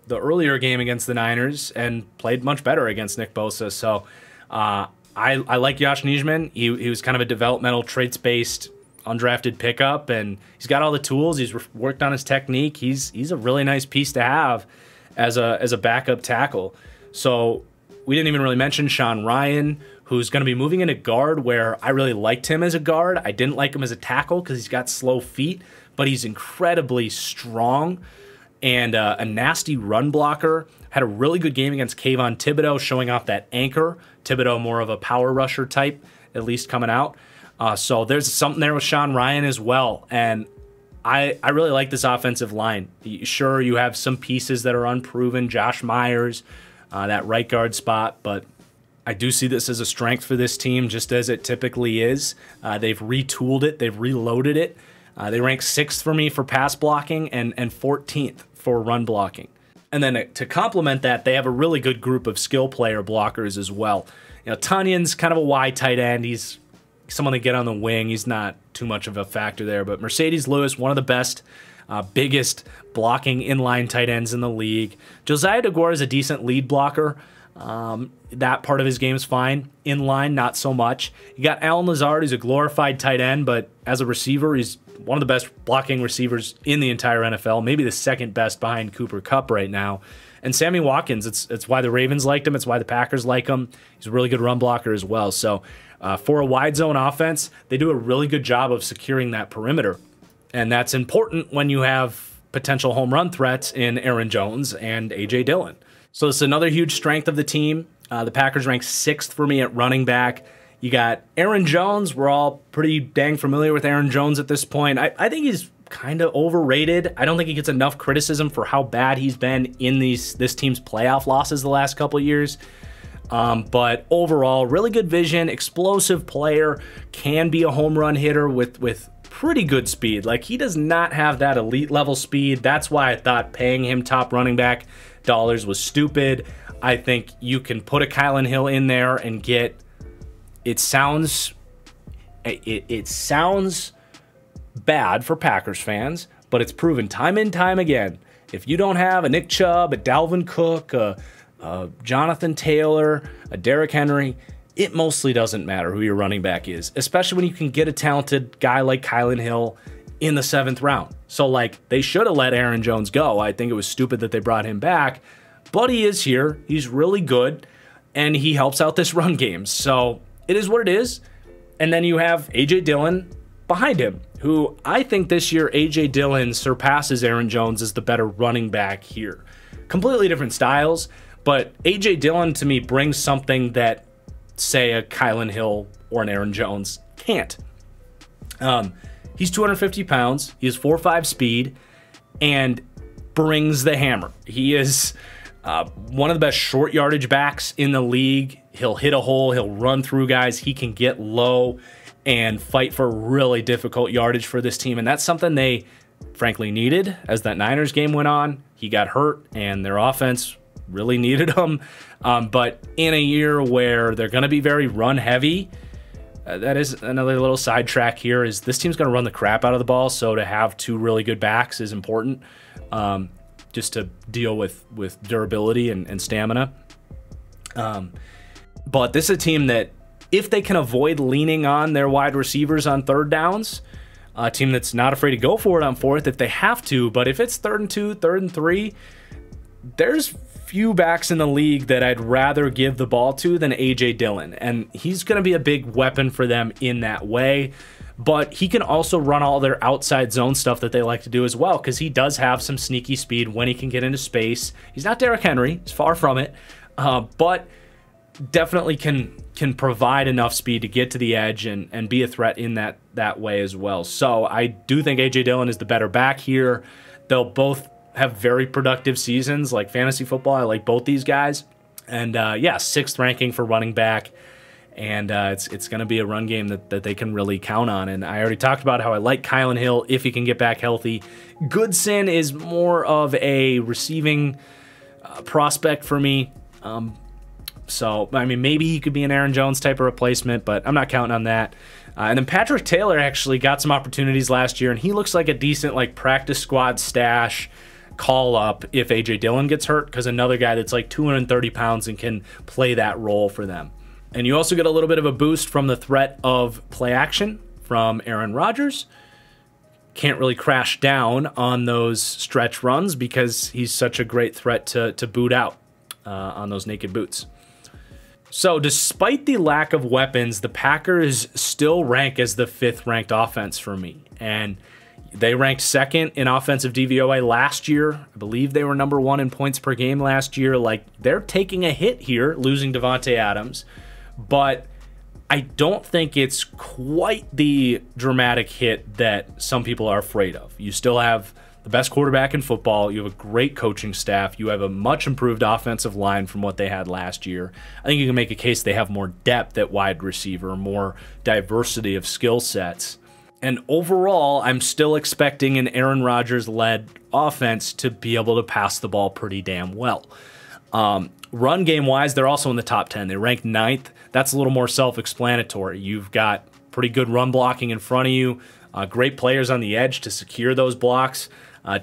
Speaker 1: the earlier game against the Niners and played much better against Nick Bosa. So I like Josh Nijman. He was kind of a developmental traits-based undrafted pickup, and he's got all the tools. He's worked on his technique. He's a really nice piece to have as a backup tackle. So we didn't even really mention Sean Ryan, who's going to be moving into guard, where I really liked him as a guard. I didn't like him as a tackle because he's got slow feet, but he's incredibly strong and a nasty run blocker. Had a really good game against Kayvon Thibodeau, showing off that anchor. Thibodeau more of a power rusher type, at least coming out. So there's something there with Sean Ryan as well. And I really like this offensive line. Sure, you have some pieces that are unproven. Josh Myers, that right guard spot, but I do see this as a strength for this team, just as it typically is. They've retooled it. They've reloaded it. They rank 6th for me for pass blocking and 14th for run blocking. And then to complement that, they have a really good group of skill player blockers as well. You know, Tunion's kind of a wide tight end. He's someone to get on the wing. He's not too much of a factor there. But Mercedes Lewis, one of the best, biggest blocking inline tight ends in the league. Josiah DeGore is a decent lead blocker. That part of his game is fine. Inline, not so much. You got Alan Lazard, who's a glorified tight end, but as a receiver, he's one of the best blocking receivers in the entire NFL, maybe the second best behind Cooper Kupp right now. And Sammy Watkins, it's why the Ravens liked him. It's why the Packers like him. He's a really good run blocker as well. So for a wide zone offense, they do a really good job of securing that perimeter. And that's important when you have potential home run threats in Aaron Jones and A.J. Dillon. So it's another huge strength of the team. The Packers rank 6th for me at running back. You got Aaron Jones. We're all pretty dang familiar with Aaron Jones at this point. I think he's kind of overrated. I don't think he gets enough criticism for how bad he's been in this team's playoff losses the last couple of years. But overall, really good vision, explosive player, can be a home run hitter with pretty good speed. Like, he does not have that elite level speed. That's why I thought paying him top running back dollars was stupid. I think you can put a Kylan Hill in there and get... It sounds bad for Packers fans, but it's proven time and time again. If you don't have a Nick Chubb, a Dalvin Cook, a Jonathan Taylor, a Derrick Henry, it mostly doesn't matter who your running back is, especially when you can get a talented guy like Kylan Hill in the 7th round. So, like, they should have let Aaron Jones go. I think it was stupid that they brought him back, but he is here. He's really good, and he helps out this run game. So it is what it is. And then you have A.J. Dillon behind him, who I think this year A.J. Dillon surpasses Aaron Jones as the better running back here. Completely different styles, but A.J. Dillon to me brings something that, say, a Kylan Hill or an Aaron Jones can't. He's 250 pounds. He has 4.5 speed and brings the hammer. He is one of the best short yardage backs in the league. He'll hit a hole. He'll run through guys. He can get low and fight for really difficult yardage for this team. And that's something they frankly needed as that Niners game went on. He got hurt and their offense really needed him. But in a year where they're going to be very run heavy, that is another little sidetrack here, is this team's going to run the crap out of the ball. So to have 2 really good backs is important, just to deal with durability and stamina. But this is a team that, if they can avoid leaning on their wide receivers on 3rd downs, a team that's not afraid to go for it on 4th if they have to. But if it's 3rd and 2, 3rd and 3, there's few backs in the league that I'd rather give the ball to than A.J. Dillon. And he's going to be a big weapon for them in that way. But he can also run all their outside zone stuff that they like to do as well, because he does have some sneaky speed when he can get into space. He's not Derrick Henry. He's far from it. But definitely can provide enough speed to get to the edge and be a threat in that way as well. So I do think A.J. Dillon is the better back here. They'll both have very productive seasons. Like fantasy football, I like both these guys. And yeah, 6th ranking for running back. And it's going to be a run game that they can really count on. And I already talked about how I like Kylan Hill if he can get back healthy. Goodson is more of a receiving prospect for me. So, I mean, maybe he could be an Aaron Jones type of replacement, but I'm not counting on that. And then Patrick Taylor actually got some opportunities last year, and he looks like a decent like practice squad stash call up if A.J. Dillon gets hurt, because another guy that's like 230 pounds and can play that role for them. And you also get a little bit of a boost from the threat of play action from Aaron Rodgers. Can't really crash down on those stretch runs because he's such a great threat to boot out on those naked boots. So despite the lack of weapons, the Packers still rank as the 5th ranked offense for me. And they ranked 2nd in offensive DVOA last year. I believe they were number 1 in points per game last year. Like, they're taking a hit here, losing Davante Adams. But I don't think it's quite the dramatic hit that some people are afraid of. You still have the best quarterback in football. You have a great coaching staff. You have a much improved offensive line from what they had last year. I think you can make a case they have more depth at wide receiver, more diversity of skill sets. And overall, I'm still expecting an Aaron Rodgers-led offense to be able to pass the ball pretty damn well. Run game-wise, they're also in the top 10. They rank 9th. That's a little more self-explanatory. You've got pretty good run blocking in front of you, great players on the edge to secure those blocks,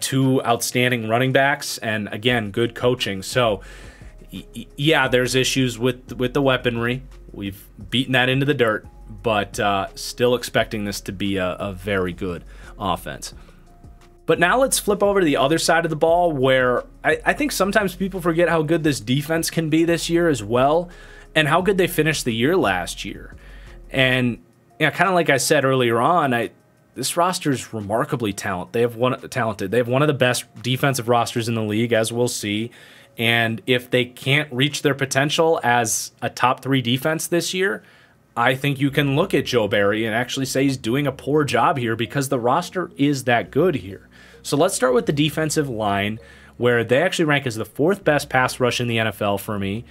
Speaker 1: 2 outstanding running backs, and again, good coaching. So, yeah, there's issues with the weaponry. We've beaten that into the dirt, but still expecting this to be a very good offense. But now let's flip over to the other side of the ball, where I think sometimes people forget how good this defense can be this year as well, and how good they finished the year last year. And kind of like I said earlier on, this roster is remarkably talented. They have one of the best defensive rosters in the league, as we'll see. And if they can't reach their potential as a top 3 defense this year, I think you can look at Joe Barry and actually say he's doing a poor job here, because the roster is that good here. So let's start with the defensive line, where they actually rank as the 4th best pass rush in the NFL for me,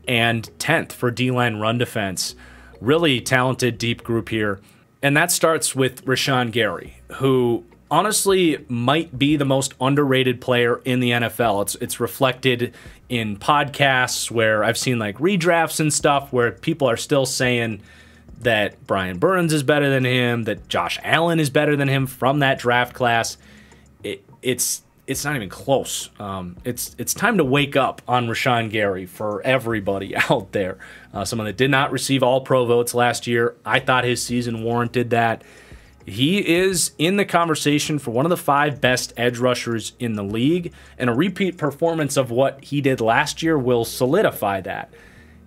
Speaker 1: and 10th for D-line run defense. Really talented deep group here. And that starts with Rashawn Gary, who honestly might be the most underrated player in the NFL. It's reflected in podcasts where I've seen like redrafts and stuff where people are still saying that Brian Burns is better than him, that Josh Allen is better than him from that draft class. It's not even close. It's time to wake up on Rashawn Gary for everybody out there. Someone that did not receive All-Pro votes last year. I thought his season warranted that. He is in the conversation for one of the 5 best edge rushers in the league, and a repeat performance of what he did last year will solidify that.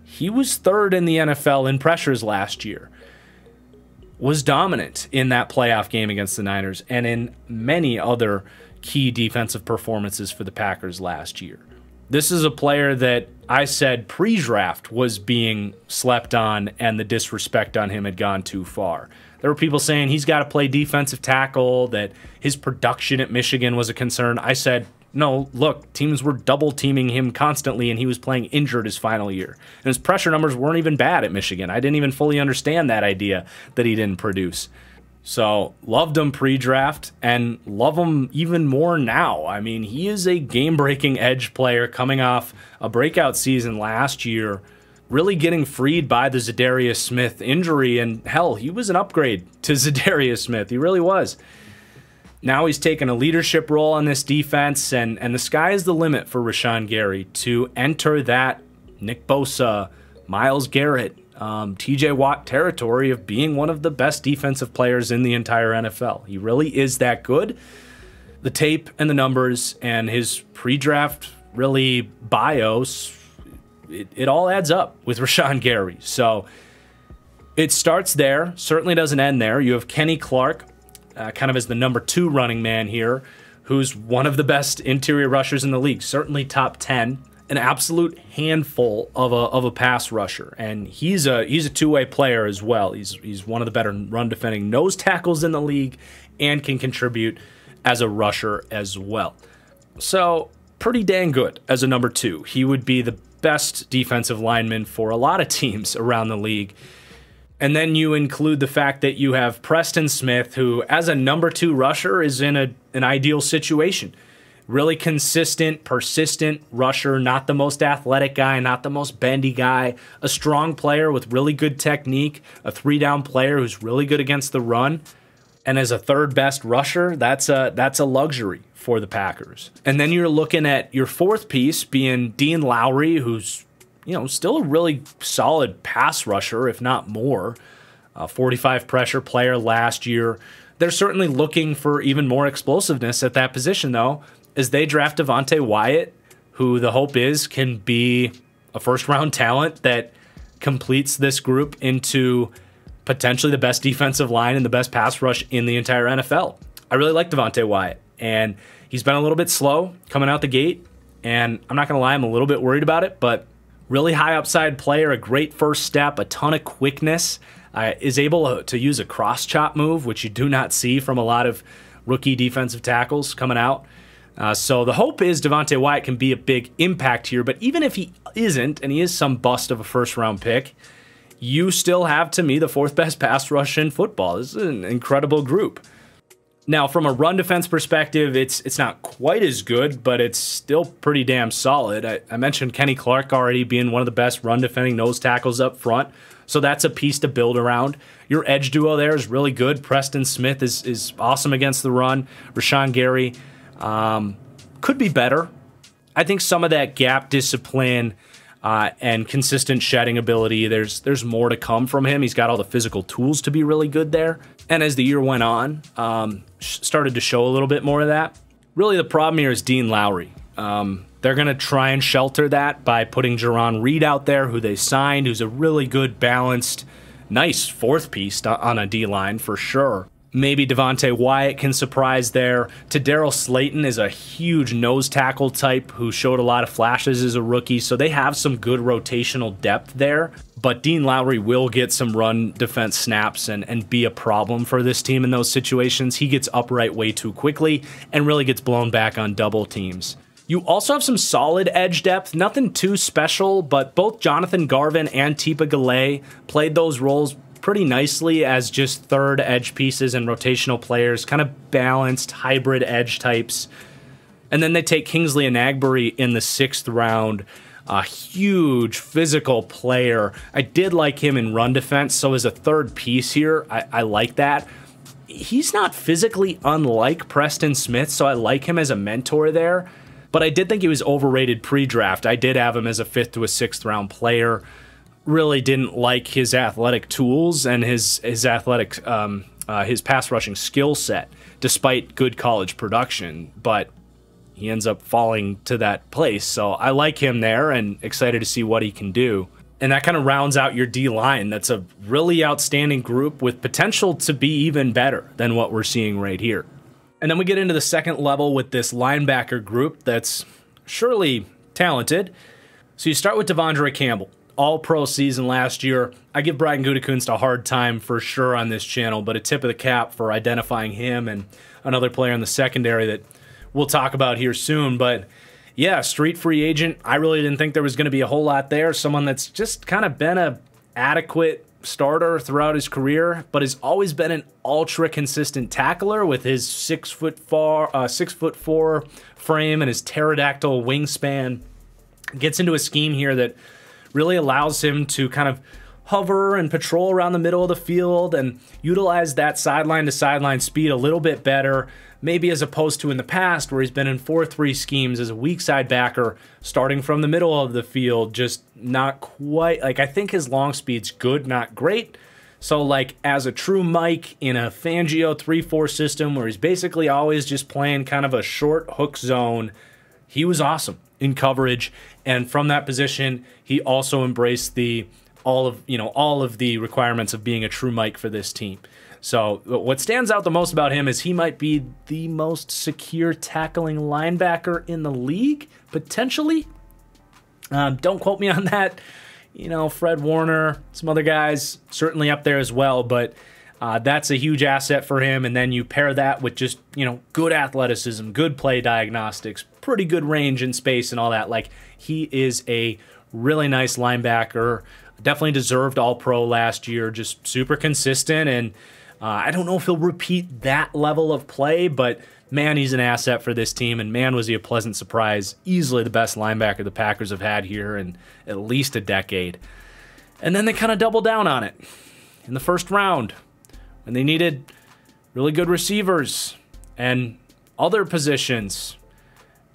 Speaker 1: He was 3rd in the NFL in pressures last year. Was dominant in that playoff game against the Niners and in many other key defensive performances for the Packers last year. This is a player that I said pre-draft was being slept on and the disrespect on him had gone too far. There were people saying he's got to play defensive tackle, that his production at Michigan was a concern. I said, no, look, teams were double teaming him constantly and he was playing injured his final year. And his pressure numbers weren't even bad at Michigan. I didn't even fully understand that idea that he didn't produce. So loved him pre-draft and love him even more now. I mean, he is a game-breaking edge player coming off a breakout season last year, really getting freed by the Zadarius Smith injury. And hell, he was an upgrade to Zadarius Smith. He really was. Now he's taken a leadership role on this defense, and the sky is the limit for Rashawn Gary to enter that Nick Bosa, Myles Garrett, TJ Watt territory of being one of the best defensive players in the entire NFL. He really is that good. The tape and the numbers and his pre-draft really bios, it all adds up with Rashawn Gary. So it starts there, certainly doesn't end there. You have Kenny Clark, kind of as the number 2 running man here, who's one of the best interior rushers in the league, certainly top 10. An absolute handful of a pass rusher, and he's a two-way player as well. He's one of the better run defending nose tackles in the league, and can contribute as a rusher as well. So pretty dang good as a number 2. He would be the best defensive lineman for a lot of teams around the league. And then you include the fact that you have Preston Smith, who, as a number 2 rusher, is in an ideal situation. Really consistent, persistent rusher, not the most athletic guy, not the most bendy guy, a strong player with really good technique, a 3-down player who's really good against the run. And as a 3rd best rusher, that's a luxury for the Packers. And then you're looking at your 4th piece being Dean Lowry, who's still a really solid pass rusher, if not more. 45 pressure player last year. They're certainly looking for even more explosiveness at that position, though, as they draft Devonte Wyatt, who the hope is can be a first-round talent that completes this group into potentially the best defensive line and the best pass rush in the entire NFL. I really like Devonte Wyatt, and he's been a little bit slow coming out the gate, and I'm not going to lie, I'm a little bit worried about it, but really high upside player, a great first step, a ton of quickness, is able to use a cross-chop move, which you do not see from a lot of rookie defensive tackles coming out. So the hope is Devonte Wyatt can be a big impact here, but even if he isn't, and he is some bust of a first-round pick, you still have, to me, the 4th best pass rush in football. This is an incredible group. Now, from a run defense perspective, it's not quite as good, but it's still pretty damn solid. I mentioned Kenny Clark already being one of the best run defending nose tackles up front, so that's a piece to build around. Your edge duo there is really good. Preston Smith is awesome against the run. Rashawn Gary could be better. I think some of that gap discipline and consistent shedding ability, there's more to come from him. He's got all the physical tools to be really good there. And as the year went on, started to show a little bit more of that. Really, the problem here is Dean Lowry. They're going to try and shelter that by putting Jerron Reed out there, who they signed, who's a really good, balanced, nice 4th piece on a D-line for sure. Maybe Devonte Wyatt can surprise there. Daryl Slayton is a huge nose tackle type who showed a lot of flashes as a rookie, so they have some good rotational depth there. But Dean Lowry will get some run defense snaps and be a problem for this team in those situations. He gets upright way too quickly and really gets blown back on double teams. You also have some solid edge depth, nothing too special, but both Jonathan Garvin and Tipa Galley played those roles pretty nicely as just 3rd edge pieces and rotational players, kind of balanced hybrid edge types. And then they take Kingsley Enagbare in the 6th round, a huge physical player. I did like him in run defense, so as a 3rd piece here, I like that. He's not physically unlike Preston Smith, so I like him as a mentor there. But I did think he was overrated pre-draft. I did have him as a 5th to a 6th round player. Really didn't like his athletic tools and his pass rushing skill set, despite good college production. But he ends up falling to that place. So I like him there and excited to see what he can do. And that kind of rounds out your D-line. That's a really outstanding group with potential to be even better than what we're seeing right here. And then we get into the 2nd level with this linebacker group that's surely talented. So you start with Devondre Campbell. All-pro season last year. I give Brian Gutekunst a hard time for sure on this channel, but a tip of the cap for identifying him and another player in the secondary that we'll talk about here soon. But yeah, street free agent. I really didn't think there was going to be a whole lot there. Someone that's just kind of been a adequate starter throughout his career, but has always been an ultra consistent tackler with his 6'4" frame and his pterodactyl wingspan. Gets into a scheme here that really allows him to kind of hover and patrol around the middle of the field and utilize that sideline to sideline speed a little bit better, maybe as opposed to in the past where he's been in 4-3 schemes as a weak side backer starting from the middle of the field, just not quite. Like, I think his long speed's good, not great. So like as a true Mike in a Fangio 3-4 system where he's basically always just playing kind of a short hook zone, he was awesome in coverage, and from that position, he also embraced all of the requirements of being a true Mike for this team. So what stands out the most about him is he might be the most secure tackling linebacker in the league, potentially. Don't quote me on that. Fred Warner, some other guys certainly up there as well, but that's a huge asset for him. And then you pair that with just, good athleticism, good play diagnostics, pretty good range in space and all that. Like, he is a really nice linebacker, Definitely deserved All-Pro last year, just super consistent, and I don't know if he'll repeat that level of play, but man, he's an asset for this team, and man, was he a pleasant surprise. Easily the best linebacker the Packers have had here in at least a decade. And then they kind of doubled down on it in the first round when they needed really good receivers and other positions.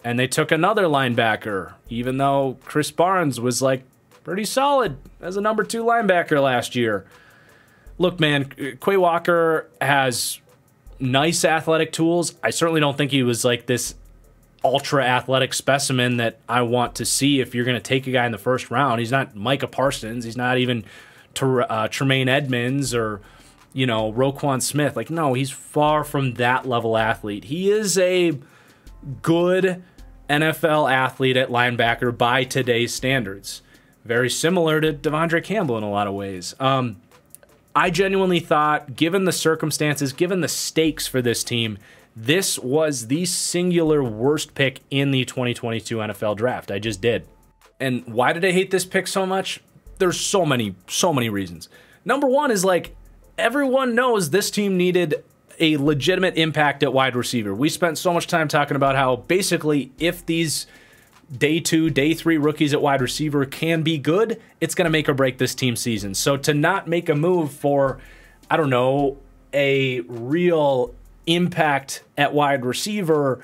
Speaker 1: And they took another linebacker, even though Chris Barnes was like pretty solid as a number 2 linebacker last year. Look, man, Quay Walker has nice athletic tools. I certainly don't think he was like this ultra athletic specimen that I want to see if you're going to take a guy in the first round. He's not Micah Parsons. He's not even Tremaine Edmonds or, you know, Roquan Smith. Like, no, he's far from that level athlete. He is a good NFL athlete at linebacker by today's standards. Very similar to Devondre Campbell in a lot of ways. I genuinely thought, given the circumstances, given the stakes for this team, this was the singular worst pick in the 2022 NFL draft. I just did. And why did I hate this pick so much? There's so many reasons. Number one is, like, everyone knows this team needed a legitimate impact at wide receiver. We spent so much time talking about how basically if these day 2, day 3 rookies at wide receiver can be good, it's going to make or break this team's season. So to not make a move for, I don't know, a real impact at wide receiver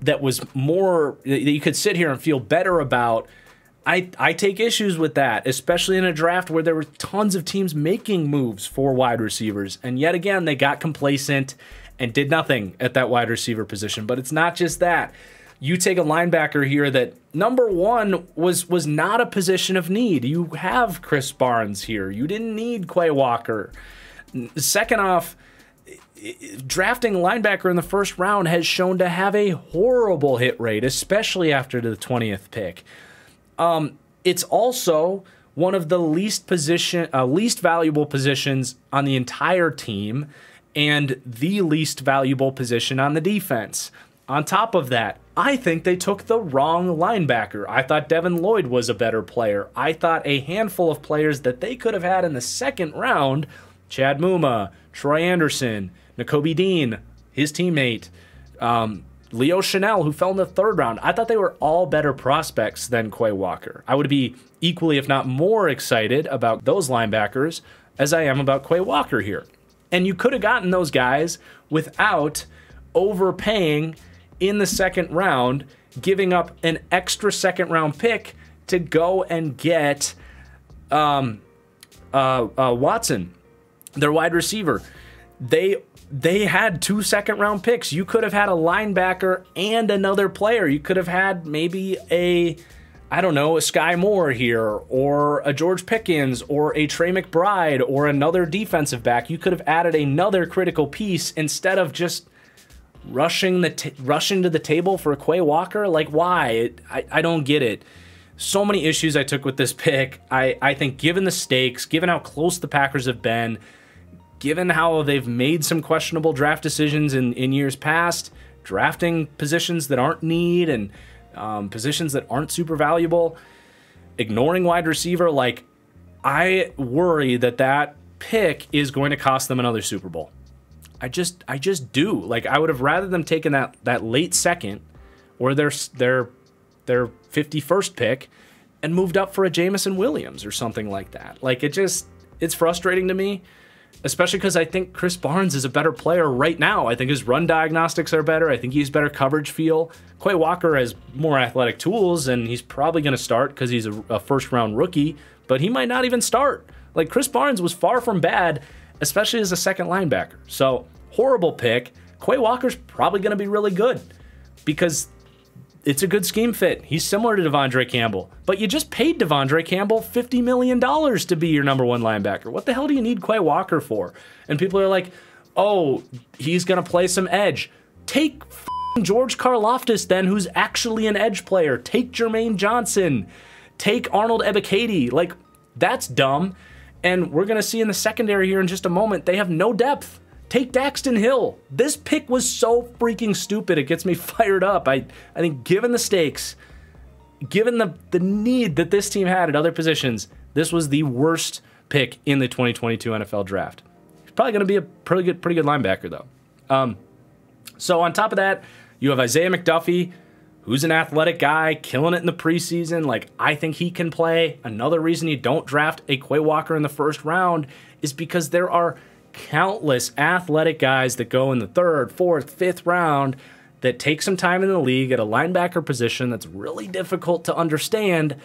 Speaker 1: that was more, that you could sit here and feel better about, I take issues with that, especially in a draft where there were tons of teams making moves for wide receivers. And yet again, they got complacent and did nothing at that wide receiver position. But it's not just that. You take a linebacker here that, number one, was not a position of need. You have Chris Barnes here. You didn't need Quay Walker. Second off, drafting a linebacker in the first round has shown to have a horrible hit rate, especially after the 20th pick. It's also one of the least valuable positions on the entire team and the least valuable position on the defense. On top of that, I think they took the wrong linebacker. I thought Devin Lloyd was a better player. I thought a handful of players that they could have had in the second round, Chad Muma, Troy Anderson, Nakobe Dean, his teammate, Leo Chanel, who fell in the third round. I thought they were all better prospects than Quay Walker. I would be equally, if not more, excited about those linebackers as I am about Quay Walker here. And you could have gotten those guys without overpaying in the second round, giving up an extra second round pick to go and get Watson, their wide receiver. They had 2 second-round picks. You could have had a linebacker and another player. You could have had maybe a Sky Moore here, or a George Pickens, or a Trey McBride, or another defensive back. You could have added another critical piece instead of just rushing to the table for Quay Walker. Like, why? I don't get it. So many issues I took with this pick. I think given the stakes, given how close the Packers have been, given how they've made some questionable draft decisions in years past, drafting positions that aren't need and positions that aren't super valuable, ignoring wide receiver, like, I worry that pick is going to cost them another Super Bowl. I just do. Like, I would have rather them taken that late second or their 51st pick and moved up for a Jamison Williams or something like that. Like, it's frustrating to me, especially because I think Chris Barnes is a better player right now. I think his run diagnostics are better. I think he has better coverage feel. Quay Walker has more athletic tools, and he's probably going to start because he's a first-round rookie, but he might not even start. Like, Chris Barnes was far from bad, especially as a second linebacker. So, horrible pick. Quay Walker's probably going to be really good because it's a good scheme fit. He's similar to Devondre Campbell. But you just paid Devondre Campbell $50 million to be your number 1 linebacker. What the hell do you need Quay Walker for? And people are like, oh, he's going to play some edge. Take George Karlaftis then, who's actually an edge player. Take Jermaine Johnson. Take Arnold Ebiketie. Like, that's dumb. And we're going to see in the secondary here in just a moment, they have no depth. Take Daxton Hill. This pick was so freaking stupid. It gets me fired up. I think given the stakes, given the need that this team had at other positions, this was the worst pick in the 2022 NFL draft. He's probably going to be a pretty good linebacker, though. So on top of that, you have Isaiah McDuffie, who's an athletic guy, killing it in the preseason. Like, I think he can play. Another reason you don't draft a Quay Walker in the first round is because there are countless athletic guys that go in the 3rd, 4th, 5th round that take some time in the league at a linebacker position that's really difficult to understand.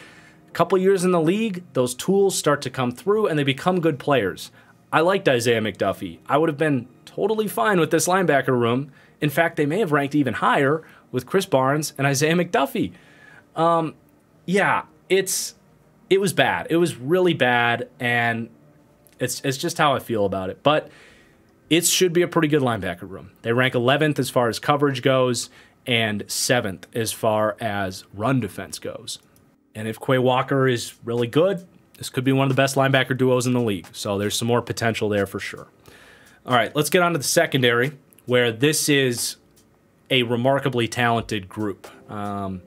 Speaker 1: A couple years in the league, those tools start to come through and they become good players. I liked Isaiah McDuffie. I would have been totally fine with this linebacker room. In fact, they may have ranked even higher with Chris Barnes and Isaiah McDuffie. Yeah, it was bad. It was really bad, and it's just how I feel about it. But it should be a pretty good linebacker room. They rank 11th as far as coverage goes and 7th as far as run defense goes. And if Quay Walker is really good, this could be one of the best linebacker duos in the league. So there's some more potential there for sure. All right, let's get on to the secondary, where this is a remarkably talented group. A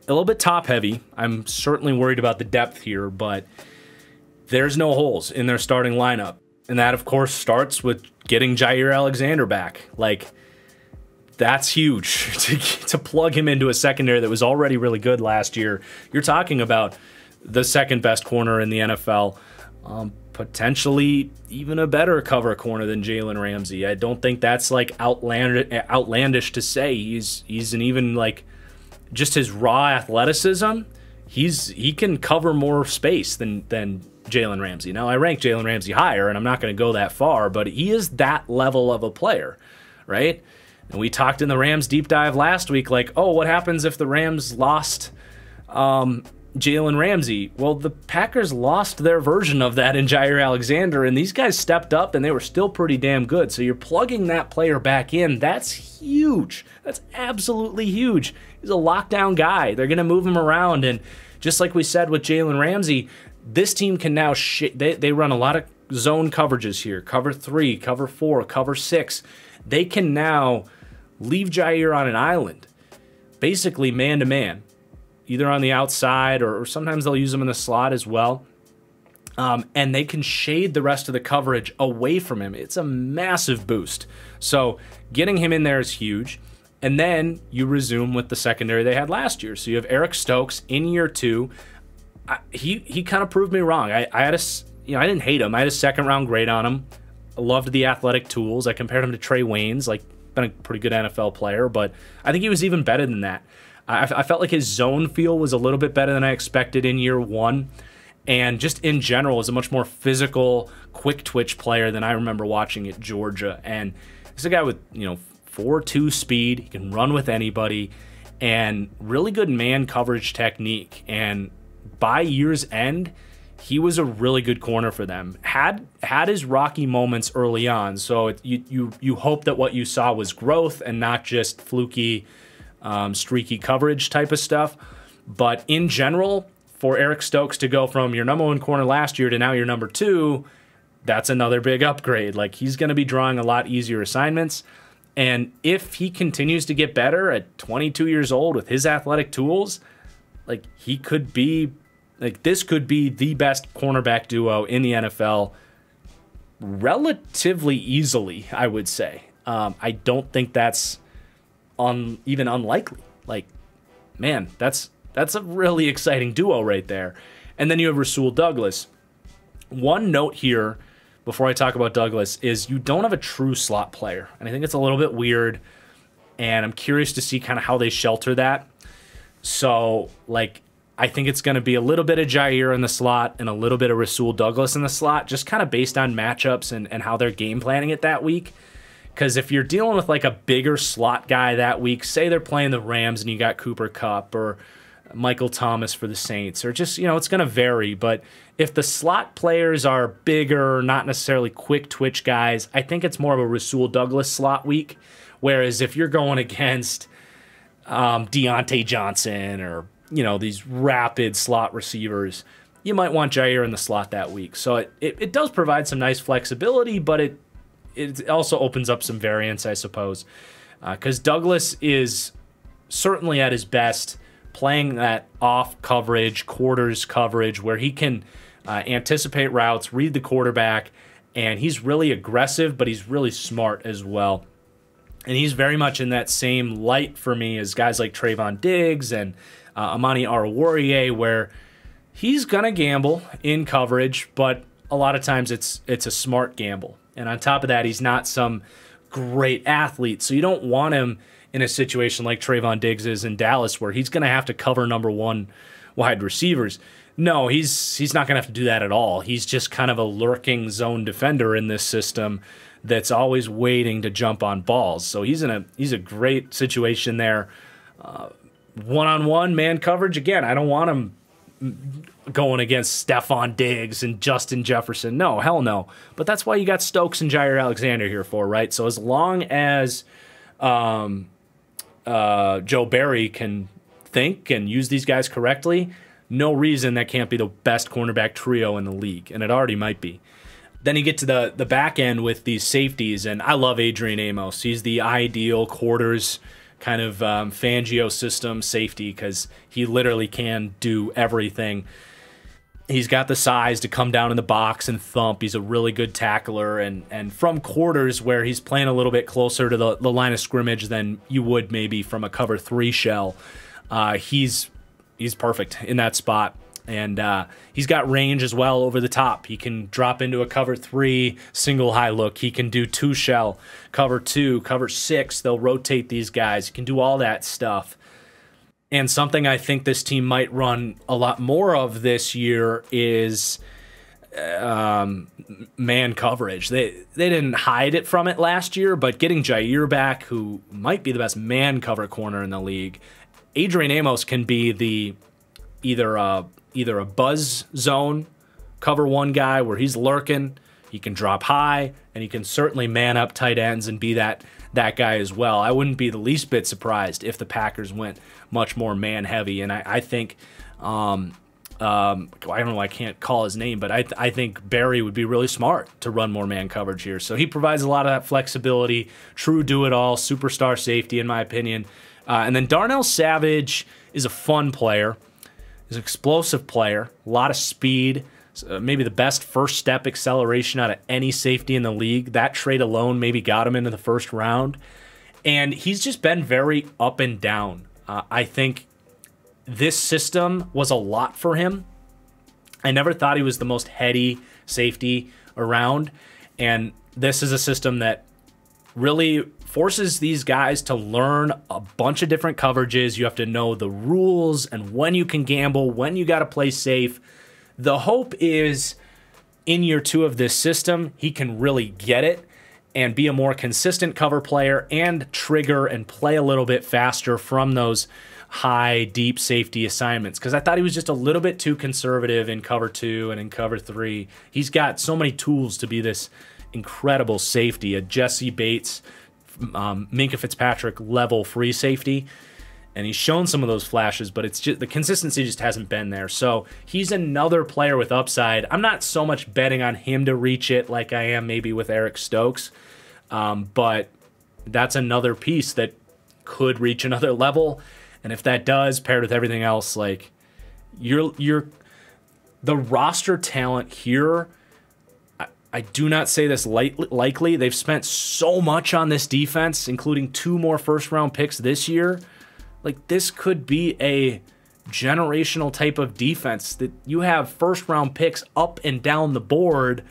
Speaker 1: little bit top-heavy. I'm certainly worried about the depth here, but there's no holes in their starting lineup. And that, of course, starts with getting Jair Alexander back. Like, that's huge to plug him into a secondary that was already really good last year. You're talking about the second-best corner in the NFL, potentially even a better cover corner than Jalen Ramsey. I don't think that's like outlandish to say. He's an even like just his raw athleticism. He can cover more space than Jalen Ramsey. Now I rank Jalen Ramsey higher, and I'm not going to go that far, but he is that level of a player, right? And we talked in the Rams deep dive last week, like, oh, what happens if the Rams lost Jalen Ramsey? Well, the Packers lost their version of that in Jair Alexander, and these guys stepped up, and they were still pretty damn good. So you're plugging that player back in. That's huge. That's absolutely huge. He's a lockdown guy. They're going to move him around, and just like we said with Jalen Ramsey, this team can now they run a lot of zone coverages here. Cover 3, cover 4, cover 6. They can now leave Jair on an island, basically man-to-man, either on the outside or sometimes they'll use them in the slot as well. And they can shade the rest of the coverage away from him. It's a massive boost. So getting him in there is huge. And then you resume with the secondary they had last year. So you have Eric Stokes in year 2. He kind of proved me wrong. I didn't hate him. I had a 2nd-round grade on him. I loved the athletic tools. I compared him to Trey Waynes, like been a pretty good NFL player, but I think he was even better than that. I felt like his zone feel was a little bit better than I expected in year 1, and just in general was a much more physical, quick twitch player than I remember watching at Georgia. And he's a guy with 4.2 speed. He can run with anybody, and really good man coverage technique. And by year's end, he was a really good corner for them. Had his rocky moments early on, so you hope that what you saw was growth and not just fluky, streaky coverage type of stuff. But in general, for Eric Stokes to go from your number 1 corner last year to now your number 2, that's another big upgrade. Like, he's going to be drawing a lot easier assignments. And if he continues to get better at 22 years old with his athletic tools, like, he could be, like, this could be the best cornerback duo in the NFL relatively easily, I would say. I don't think that's even unlikely. Like, man, that's a really exciting duo right there. And then you have Rasul Douglas. One note here before I talk about Douglas is you don't have a true slot player. And I think it's a little bit weird, and I'm curious to see kind of how they shelter that. So, like, I think it's going to be a little bit of Jair in the slot and a little bit of Rasul Douglas in the slot, just kind of based on matchups and how they're game planning it that week. Because if you're dealing with like a bigger slot guy that week, say they're playing the Rams and you got Cooper Kupp or Michael Thomas for the Saints, or just, it's going to vary. But if the slot players are bigger, not necessarily quick twitch guys, I think it's more of a Rasul Douglas slot week. Whereas if you're going against Deontay Johnson or, these rapid slot receivers, you might want Jair in the slot that week. So it does provide some nice flexibility, but it also opens up some variance, I suppose. Because Douglas is certainly at his best playing that off coverage, quarters coverage, where he can anticipate routes, read the quarterback, and he's really aggressive, but he's really smart as well. And he's very much in that same light for me as guys like Trayvon Diggs and Amani Oruwariye, where he's going to gamble in coverage, but a lot of times it's a smart gamble. And on top of that, he's not some great athlete, so you don't want him in a situation like Trayvon Diggs is in Dallas, where he's going to have to cover number one wide receivers. No, he's not going to have to do that at all. He's just kind of a lurking zone defender in this system that's always waiting to jump on balls. So he's a great situation there. One-on-one man coverage, again, I don't want him going against Stephon Diggs and Justin Jefferson. No, hell no. But that's why you got Stokes and Jair Alexander here for, right? So as long as Joe Barry can think and use these guys correctly, no reason that can't be the best cornerback trio in the league, and it already might be. Then you get to the back end with these safeties, and I love Adrian Amos. He's the ideal quarters kind of Fangio system safety because he literally can do everything. He's got the size to come down in the box and thump. He's a really good tackler, and from quarters where he's playing a little bit closer to the line of scrimmage than you would maybe from a cover 3 shell, he's perfect in that spot. And he's got range as well over the top. He can drop into a cover 3 single high look. He can do 2 shell, cover 2, cover 6. They'll rotate these guys. He can do all that stuff. And something I think this team might run a lot more of this year is man coverage. They didn't hide it from it last year, but getting Jair back, who might be the best man cover corner in the league, Adrian Amos can be either a buzz zone cover 1 guy where he's lurking, he can drop high, and he can certainly man up tight ends and be that guy as well. I wouldn't be the least bit surprised if the Packers went much more man heavy, and I think I don't know, I can't call his name, but I think Barry would be really smart to run more man coverage here. So he provides a lot of that flexibility, true do-it-all, superstar safety in my opinion. And then Darnell Savage is a fun player. He's an explosive player, a lot of speed, maybe the best first step acceleration out of any safety in the league. That trade alone maybe got him into the first round. And he's just been very up and down. I think this system was a lot for him. I never thought he was the most heady safety around. And this is a system that really forces these guys to learn a bunch of different coverages. You have to know the rules and when you can gamble, when you got to play safe. The hope is in year 2 of this system, he can really get it and be a more consistent cover player and trigger and play a little bit faster from those high, deep safety assignments. Because I thought he was just a little bit too conservative in cover 2 and in cover 3. He's got so many tools to be this incredible safety, a Jesse Bates, Minkah Fitzpatrick level free safety, and he's shown some of those flashes, but it's just the consistency just hasn't been there. So he's another player with upside. I'm not so much betting on him to reach it like I am maybe with Eric Stokes, but that's another piece that could reach another level. And if that does, paired with everything else, like the roster talent here, I do not say this likely. They've spent so much on this defense, including 2 more first-round picks this year. Like, this could be a generational type of defense that you have first-round picks up and down the board.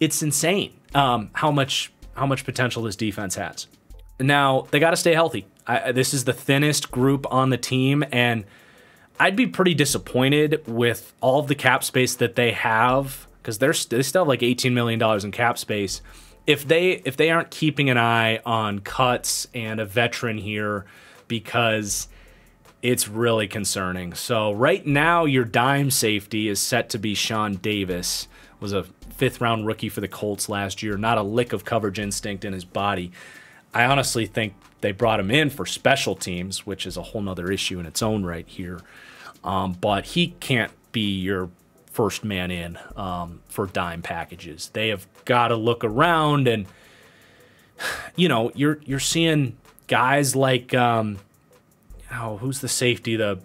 Speaker 1: It's insane how much potential this defense has. Now, they got to stay healthy. This is the thinnest group on the team, and I'd be pretty disappointed with all of the cap space that they have, because they still have like $18 million in cap space. If they aren't keeping an eye on cuts and a veteran here, because it's really concerning. So right now, your dime safety is set to be Sean Davis. Was a 5th-round rookie for the Colts last year. Not a lick of coverage instinct in his body. I honestly think they brought him in for special teams, which is a whole nother issue in its own right here. But he can't be your first man in for dime packages. They have got to look around, and you're seeing guys like who's the safety, the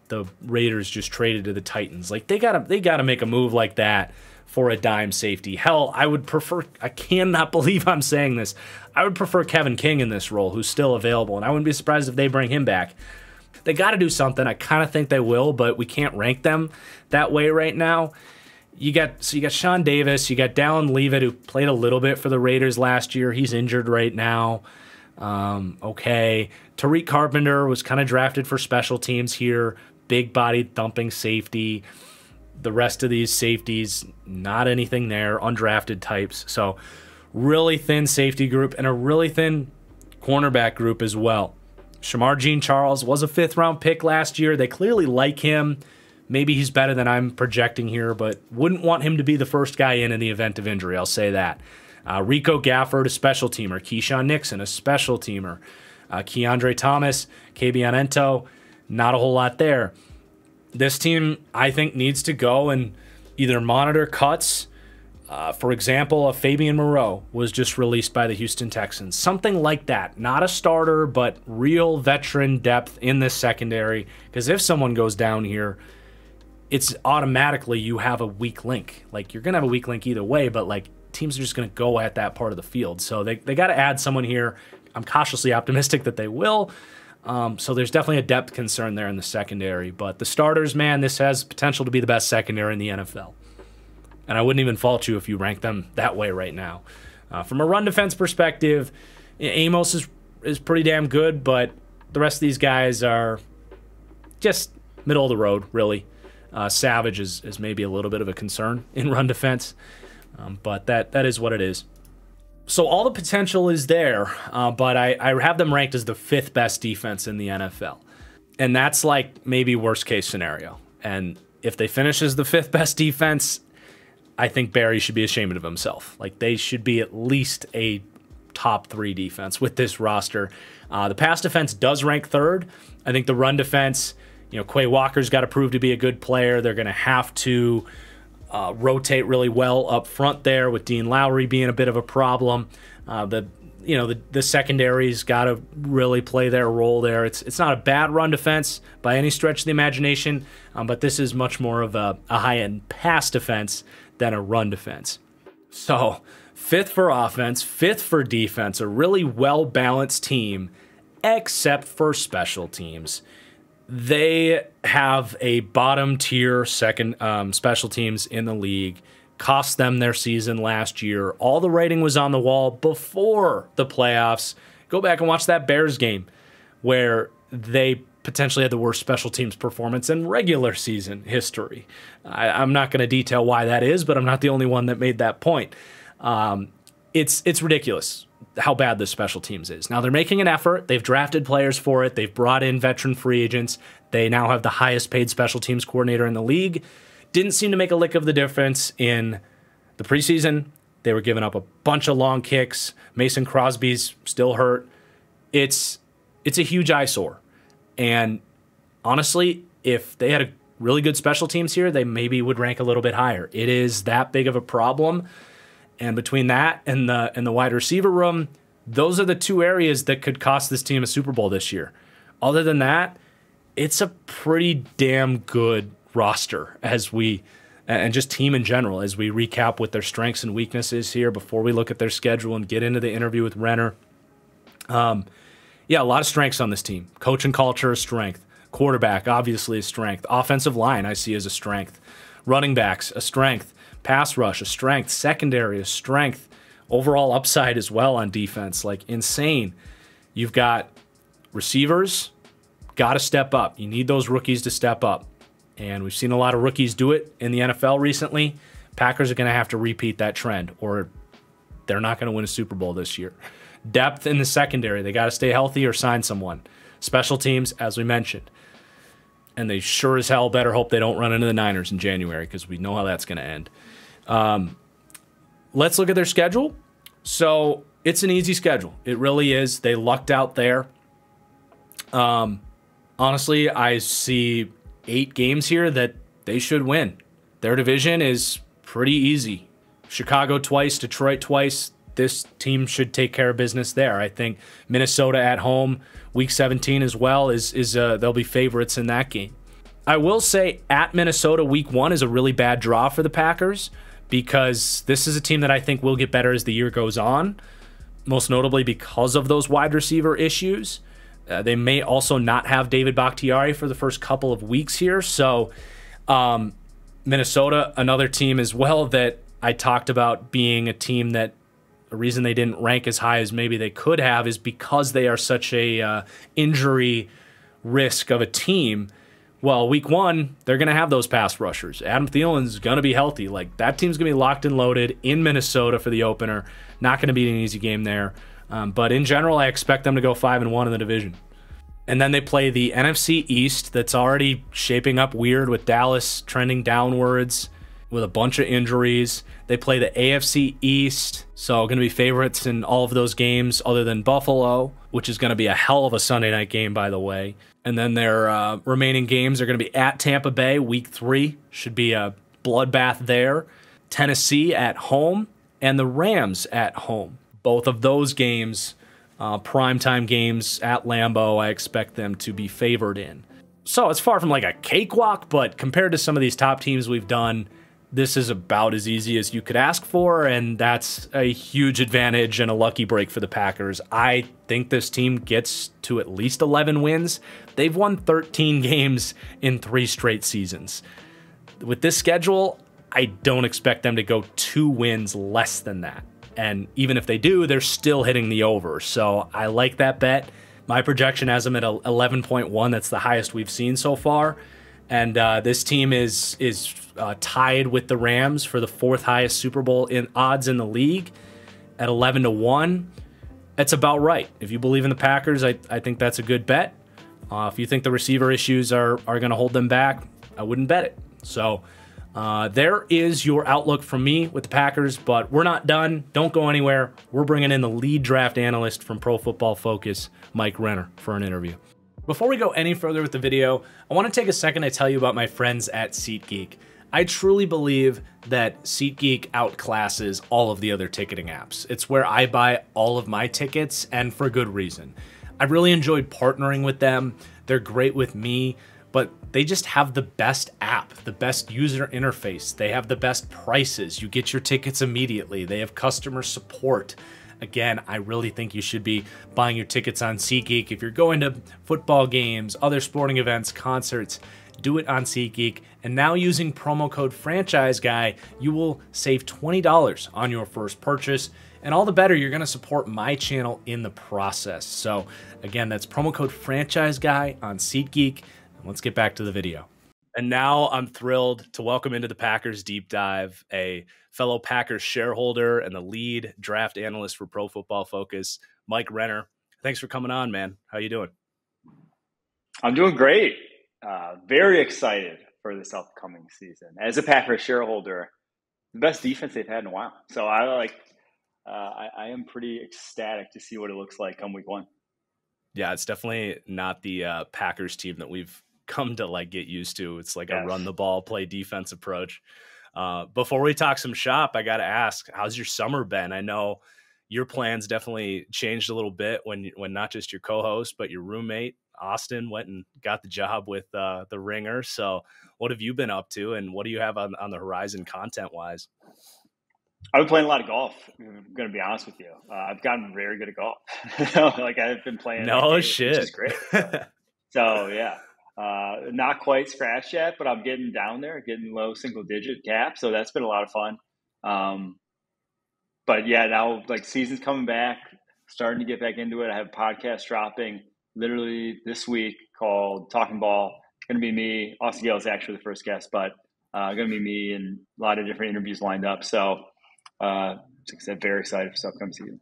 Speaker 1: the Raiders just traded to the Titans. Like, they gotta make a move like that for a dime safety. Hell, I would prefer, I cannot believe I'm saying this, I would prefer Kevin King in this role, who's still available, and I wouldn't be surprised if they bring him back. They got to do something. I kind of think they will, but we can't rank them that way right now. You got Sean Davis, you got Dallin Leavitt, who played a little bit for the Raiders last year. He's injured right now. Okay. Tariq Carpenter was kind of drafted for special teams here. Big-bodied, thumping safety. The rest of these safeties, not anything there. Undrafted types. So, really thin safety group and a really thin cornerback group as well. Shamar Jean-Charles was a 5th-round pick last year. They clearly like him. Maybe he's better than I'm projecting here, but wouldn't want him to be the first guy in the event of injury. I'll say that. Rico Gafford, a special teamer. Keyshawn Nixon, a special teamer. Keandre Thomas, Kabion Ento, not a whole lot there. This team, I think, needs to go and either monitor cuts. For example, a Fabian Moreau was just released by the Houston Texans. Something like that. Not a starter, but real veteran depth in this secondary. Because if someone goes down here, it's automatically you have a weak link. Like, you're going to have a weak link either way, but, like, teams are just going to go at that part of the field. So they got to add someone here. I'm cautiously optimistic that they will. So there's definitely a depth concern there in the secondary. But the starters, man, this has potential to be the best secondary in the NFL. And I wouldn't even fault you if you rank them that way right now. From a run defense perspective, Amos is pretty damn good, but the rest of these guys are just middle of the road, really. Savage is maybe a little bit of a concern in run defense, but that is what it is. So all the potential is there, but I have them ranked as the 5th best defense in the NFL. And that's like maybe worst case scenario. And if they finish as the 5th best defense, I think Barry should be ashamed of himself. Like, they should be at least a top 3 defense with this roster. The pass defense does rank 3rd. I think the run defense, Quay Walker's got to prove to be a good player. They're going to have to rotate really well up front there, with Dean Lowry being a bit of a problem. The secondary's got to really play their role there. It's not a bad run defense by any stretch of the imagination, but this is much more of a high-end pass defense than a run defense. So 5th for offense, 5th for defense, a really well-balanced team, except for special teams. They have a bottom-tier second special teams in the league. Cost them their season last year. All the writing was on the wall before the playoffs. Go back and watch that Bears game where they potentially had the worst special teams performance in regular season history. I'm not going to detail why that is, but I'm not the only one that made that point. It's ridiculous how bad this special teams is. Now, they're making an effort. They've drafted players for it. They've brought in veteran free agents. They now have the highest paid special teams coordinator in the league. Didn't seem to make a lick of the difference in the preseason. They were giving up a bunch of long kicks. Mason Crosby's still hurt. It's a huge eyesore. And honestly, if they had a really good special teams here, they maybe would rank a little bit higher. It is that big of a problem. And between that and the wide receiver room, those are the 2 areas that could cost this team a Super Bowl this year. Other than that, it's a pretty damn good roster and just team in general, as we recap with their strengths and weaknesses here before we look at their schedule and get into the interview with Renner. Yeah, a lot of strengths on this team. Coach and culture, a strength. Quarterback, obviously, a strength. Offensive line, I see as a strength. Running backs, a strength. Pass rush, a strength. Secondary, a strength. Overall upside as well on defense, like insane. You've got receivers, got to step up. You need those rookies to step up. And we've seen a lot of rookies do it in the NFL recently. Packers are going to have to repeat that trend, or they're not going to win a Super Bowl this year. Depth in the secondary. They got to stay healthy or sign someone. Special teams, as we mentioned. And they sure as hell better hope they don't run into the Niners in January, because we know how that's going to end. Let's look at their schedule. So it's an easy schedule. It really is. They lucked out there. Honestly, I see 8 games here that they should win. Their division is pretty easy. Chicago twice, Detroit twice. This team should take care of business there. I think Minnesota at home, Week 17 as well, is they'll be favorites in that game. I will say at Minnesota week 1 is a really bad draw for the Packers because this is a team that I think will get better as the year goes on, most notably because of those wide receiver issues. They may also not have David Bakhtiari for the first couple of weeks here. So Minnesota, another team as well that I talked about being a team that the reason they didn't rank as high as maybe they could have is because they are such a injury risk of a team. Well, week 1, they're going to have those pass rushers. Adam Thielen's going to be healthy. Like, that team's going to be locked and loaded in Minnesota for the opener. Not going to be an easy game there. But in general, I expect them to go 5-1 in the division. And then they play the NFC East that's already shaping up weird with Dallas trending downwards with a bunch of injuries. They play the AFC East, so going to be favorites in all of those games other than Buffalo, which is going to be a hell of a Sunday night game, by the way. And then their remaining games are going to be at Tampa Bay, week 3. Should be a bloodbath there. Tennessee at home, and the Rams at home. Both of those games, primetime games at Lambeau, I expect them to be favored in. So it's far from like a cakewalk, but compared to some of these top teams we've done, this is about as easy as you could ask for, and that's a huge advantage and a lucky break for the Packers. I think this team gets to at least 11 wins. They've won 13 games in 3 straight seasons. With this schedule, I don't expect them to go 2 wins less than that. And even if they do, they're still hitting the over. So I like that bet. My projection has them at 11.1. That's the highest we've seen so far. And this team is tied with the Rams for the 4th highest Super Bowl in odds in the league at 11-1. That's about right. If you believe in the Packers, I think that's a good bet. If you think the receiver issues are going to hold them back, I wouldn't bet it. So there is your outlook from me with the Packers, but we're not done. Don't go anywhere. We're bringing in the lead draft analyst from Pro Football Focus, Mike Renner, for an interview. Before we go any further with the video, I want to take a second to tell you about my friends at SeatGeek. I truly believe that SeatGeek outclasses all of the other ticketing apps. It's where I buy all of my tickets, and for good reason. I really enjoyed partnering with them. They're great with me, but they just have the best app, the best user interface. They have the best prices. You get your tickets immediately. They have customer support. Again, I really think you should be buying your tickets on SeatGeek. If you're going to football games, other sporting events, concerts, do it on SeatGeek. And now using promo code FranchiseGuy, you will save $20 on your first purchase. And all the better, you're going to support my channel in the process. So again, that's promo code FranchiseGuy on SeatGeek. Let's get back to the video. And now I'm thrilled to welcome into the Packers Deep Dive a fellow Packers shareholder and the lead draft analyst for Pro Football Focus, Mike Renner. Thanks for coming on, man. How you doing?
Speaker 2: I'm doing great. Very excited for this upcoming season. As a Packers shareholder, the best defense they've had in a while. So I am pretty ecstatic to see what it looks like come week 1.
Speaker 1: Yeah, it's definitely not the Packers team that we've come to like get used to. It's like a run the ball, play defense approach. Before we talk some shop, I got to ask, how's your summer been? I know your plans definitely changed a little bit when not just your co-host, but your roommate, Austin, went and got the job with the Ringer. So what have you been up to, and what do you have on the horizon content-wise?
Speaker 2: I've been playing a lot of golf. I'm going to be honest with you. I've gotten very good at golf. Like I've been playing.
Speaker 1: No shit.
Speaker 2: Which is great. So yeah. Not quite scratched yet, but I'm getting down there, getting low single digit cap. So that's been a lot of fun. But yeah, now like season's coming back, starting to get back into it. I have a podcast dropping literally this week called Talking Ball. It's going to be me. Austin Gale is actually the first guest, but going to be me and a lot of different interviews lined up. So like I said, very excited for this upcoming season.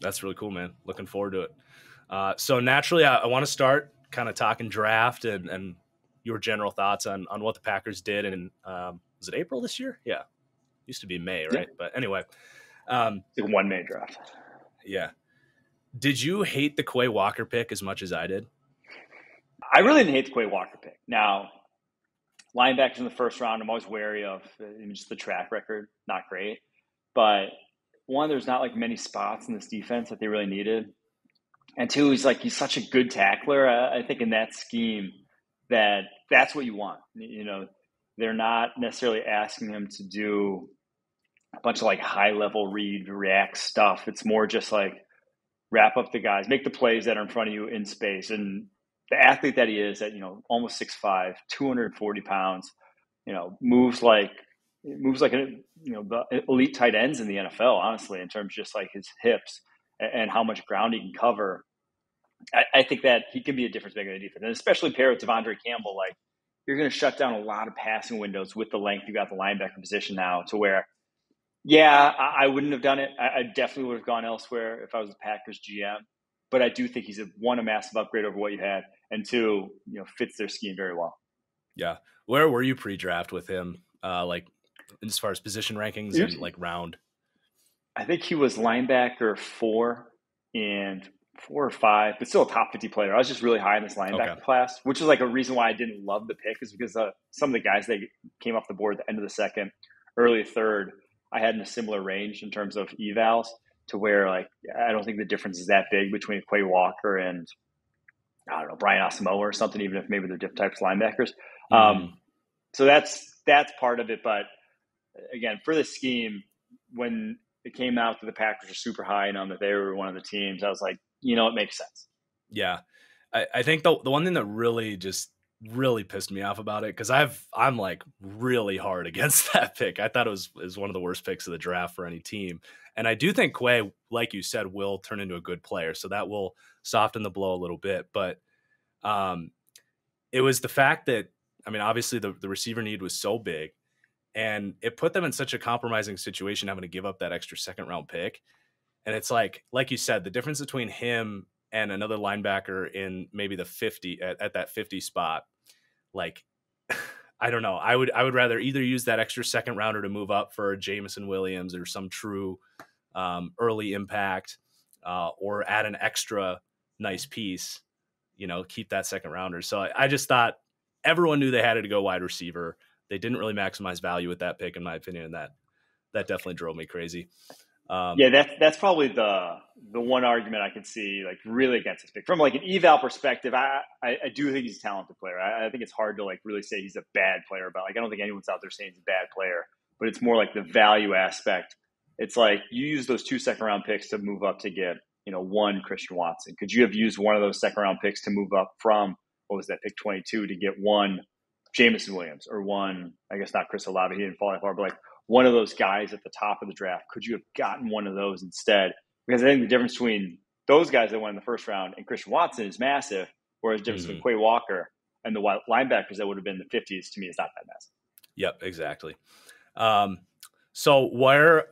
Speaker 1: That's really cool, man. Looking forward to it. So naturally, I want to start kind of talking draft and your general thoughts on what the Packers did. And was it April this year? Yeah. Used to be May, right? Yeah. But anyway.
Speaker 2: It's like 1 May draft.
Speaker 1: Yeah. Did you hate the Quay Walker pick as much as I did?
Speaker 2: I really didn't hate the Quay Walker pick. Now, linebackers in the first round, I'm always wary of just the track record. Not great. But one, there's not like many spots in this defense that they really needed. And two, he's such a good tackler. I think in that scheme, that's what you want. They're not necessarily asking him to do a bunch of like high level read, react stuff. It's more just like wrap up the guys, make the plays that are in front of you in space. And the athlete that he is at, almost 6'5", 240 pounds, moves like the elite tight ends in the NFL, honestly, in terms of just like his hips and how much ground he can cover. I think that he can be a difference maker in the defense, and especially paired with Devondre Campbell. Like, you're going to shut down a lot of passing windows with the length you got the linebacker position now, to where, yeah, I wouldn't have done it. I definitely would have gone elsewhere if I was the Packers GM. But I do think he's a massive upgrade over what you had, and two, fits their scheme very well.
Speaker 1: Yeah. Where were you pre-draft with him? Like, as far as position rankings and like round?
Speaker 2: I think he was linebacker 4 or 5, but still a top 50 player. I was just really high in this linebacker class, which is like a reason why I didn't love the pick, is because some of the guys that came off the board at the end of the second, early third, I had in a similar range in terms of evals, to where like I don't think the difference is that big between Quay Walker and, I don't know, Brian Asamoah or something, even if maybe they're different types of linebackers. So that's part of it. But again, for the scheme, when it came out that the Packers are super high and on that they were one of the teams, I was like, it makes sense.
Speaker 1: Yeah. I think the one thing that really pissed me off about it, because I'm like really hard against that pick. I thought it was one of the worst picks of the draft for any team. And I do think Quay, like you said, will turn into a good player. So that will soften the blow a little bit. But it was the fact that, obviously the receiver need was so big, and it put them in such a compromising situation having to give up that extra second round pick. And it's like you said, the difference between him and another linebacker in maybe the 50 at that 50 spot, like, I don't know. I would rather either use that extra second rounder to move up for Jameson Williams or some true early impact, or add an extra nice piece, keep that second rounder. So I just thought everyone knew they had to go wide receiver. They didn't really maximize value with that pick, in my opinion. And that definitely drove me crazy.
Speaker 2: That's probably the one argument I could see, like, really against this pick. From like an eval perspective, I do think he's a talented player. I think it's hard to like really say he's a bad player, but like I don't think anyone's out there saying he's a bad player. But it's more like the value aspect. It's like you use those 2 second round picks to move up to get one Christian Watson. Could you have used one of those second round picks to move up from, what was that, pick 22, to get one Jameson Williams, or one, I guess not Chris Olave, he didn't fall that far, but like one of those guys at the top of the draft? Could you have gotten one of those instead? Because I think the difference between those guys that went in the first round and Christian Watson is massive, whereas the difference between Quay Walker and the linebackers that would have been in the 50s, to me, is not that massive.
Speaker 1: Yep, exactly. So where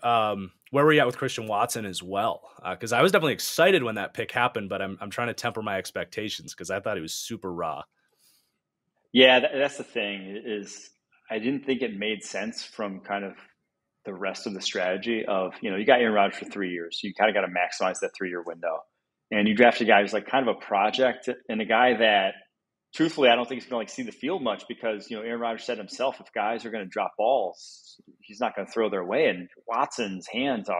Speaker 1: were you at with Christian Watson as well? Because I was definitely excited when that pick happened, but I'm trying to temper my expectations because I thought he was super raw.
Speaker 2: Yeah, that's the thing, is I didn't think it made sense from kind of the rest of the strategy of, you got Aaron Rodgers for 3 years. So you kind of got to maximize that 3-year window. And you draft a guy who's like kind of a project, and a guy that, truthfully, I don't think he's going to like see the field much, because, Aaron Rodgers said himself, if guys are going to drop balls, he's not going to throw their way. And Watson's hands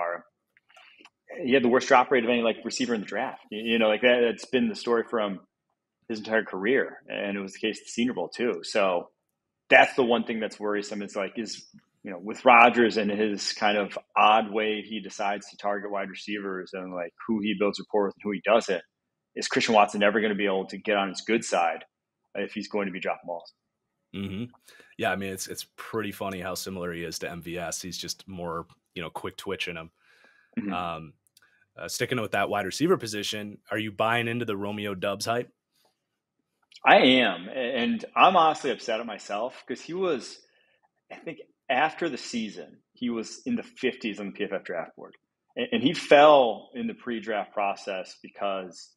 Speaker 2: he had the worst drop rate of any like receiver in the draft. Like that's been the story from his entire career. And it was the case at the Senior Bowl too. So that's the one thing that's worrisome. It's like, with Rodgers and his kind of odd way he decides to target wide receivers and like who he builds rapport with and who he doesn't, is Christian Watson ever going to be able to get on his good side if he's going to be dropping balls?
Speaker 1: Mm-hmm. Yeah, it's pretty funny how similar he is to MVS. He's just more, quick twitch in him. Mm-hmm. Sticking with that wide receiver position, are you buying into the Romeo Doubs hype?
Speaker 2: I am, and I'm honestly upset at myself, because he was, I think, after the season, he was in the 50s on the PFF draft board, and he fell in the pre-draft process because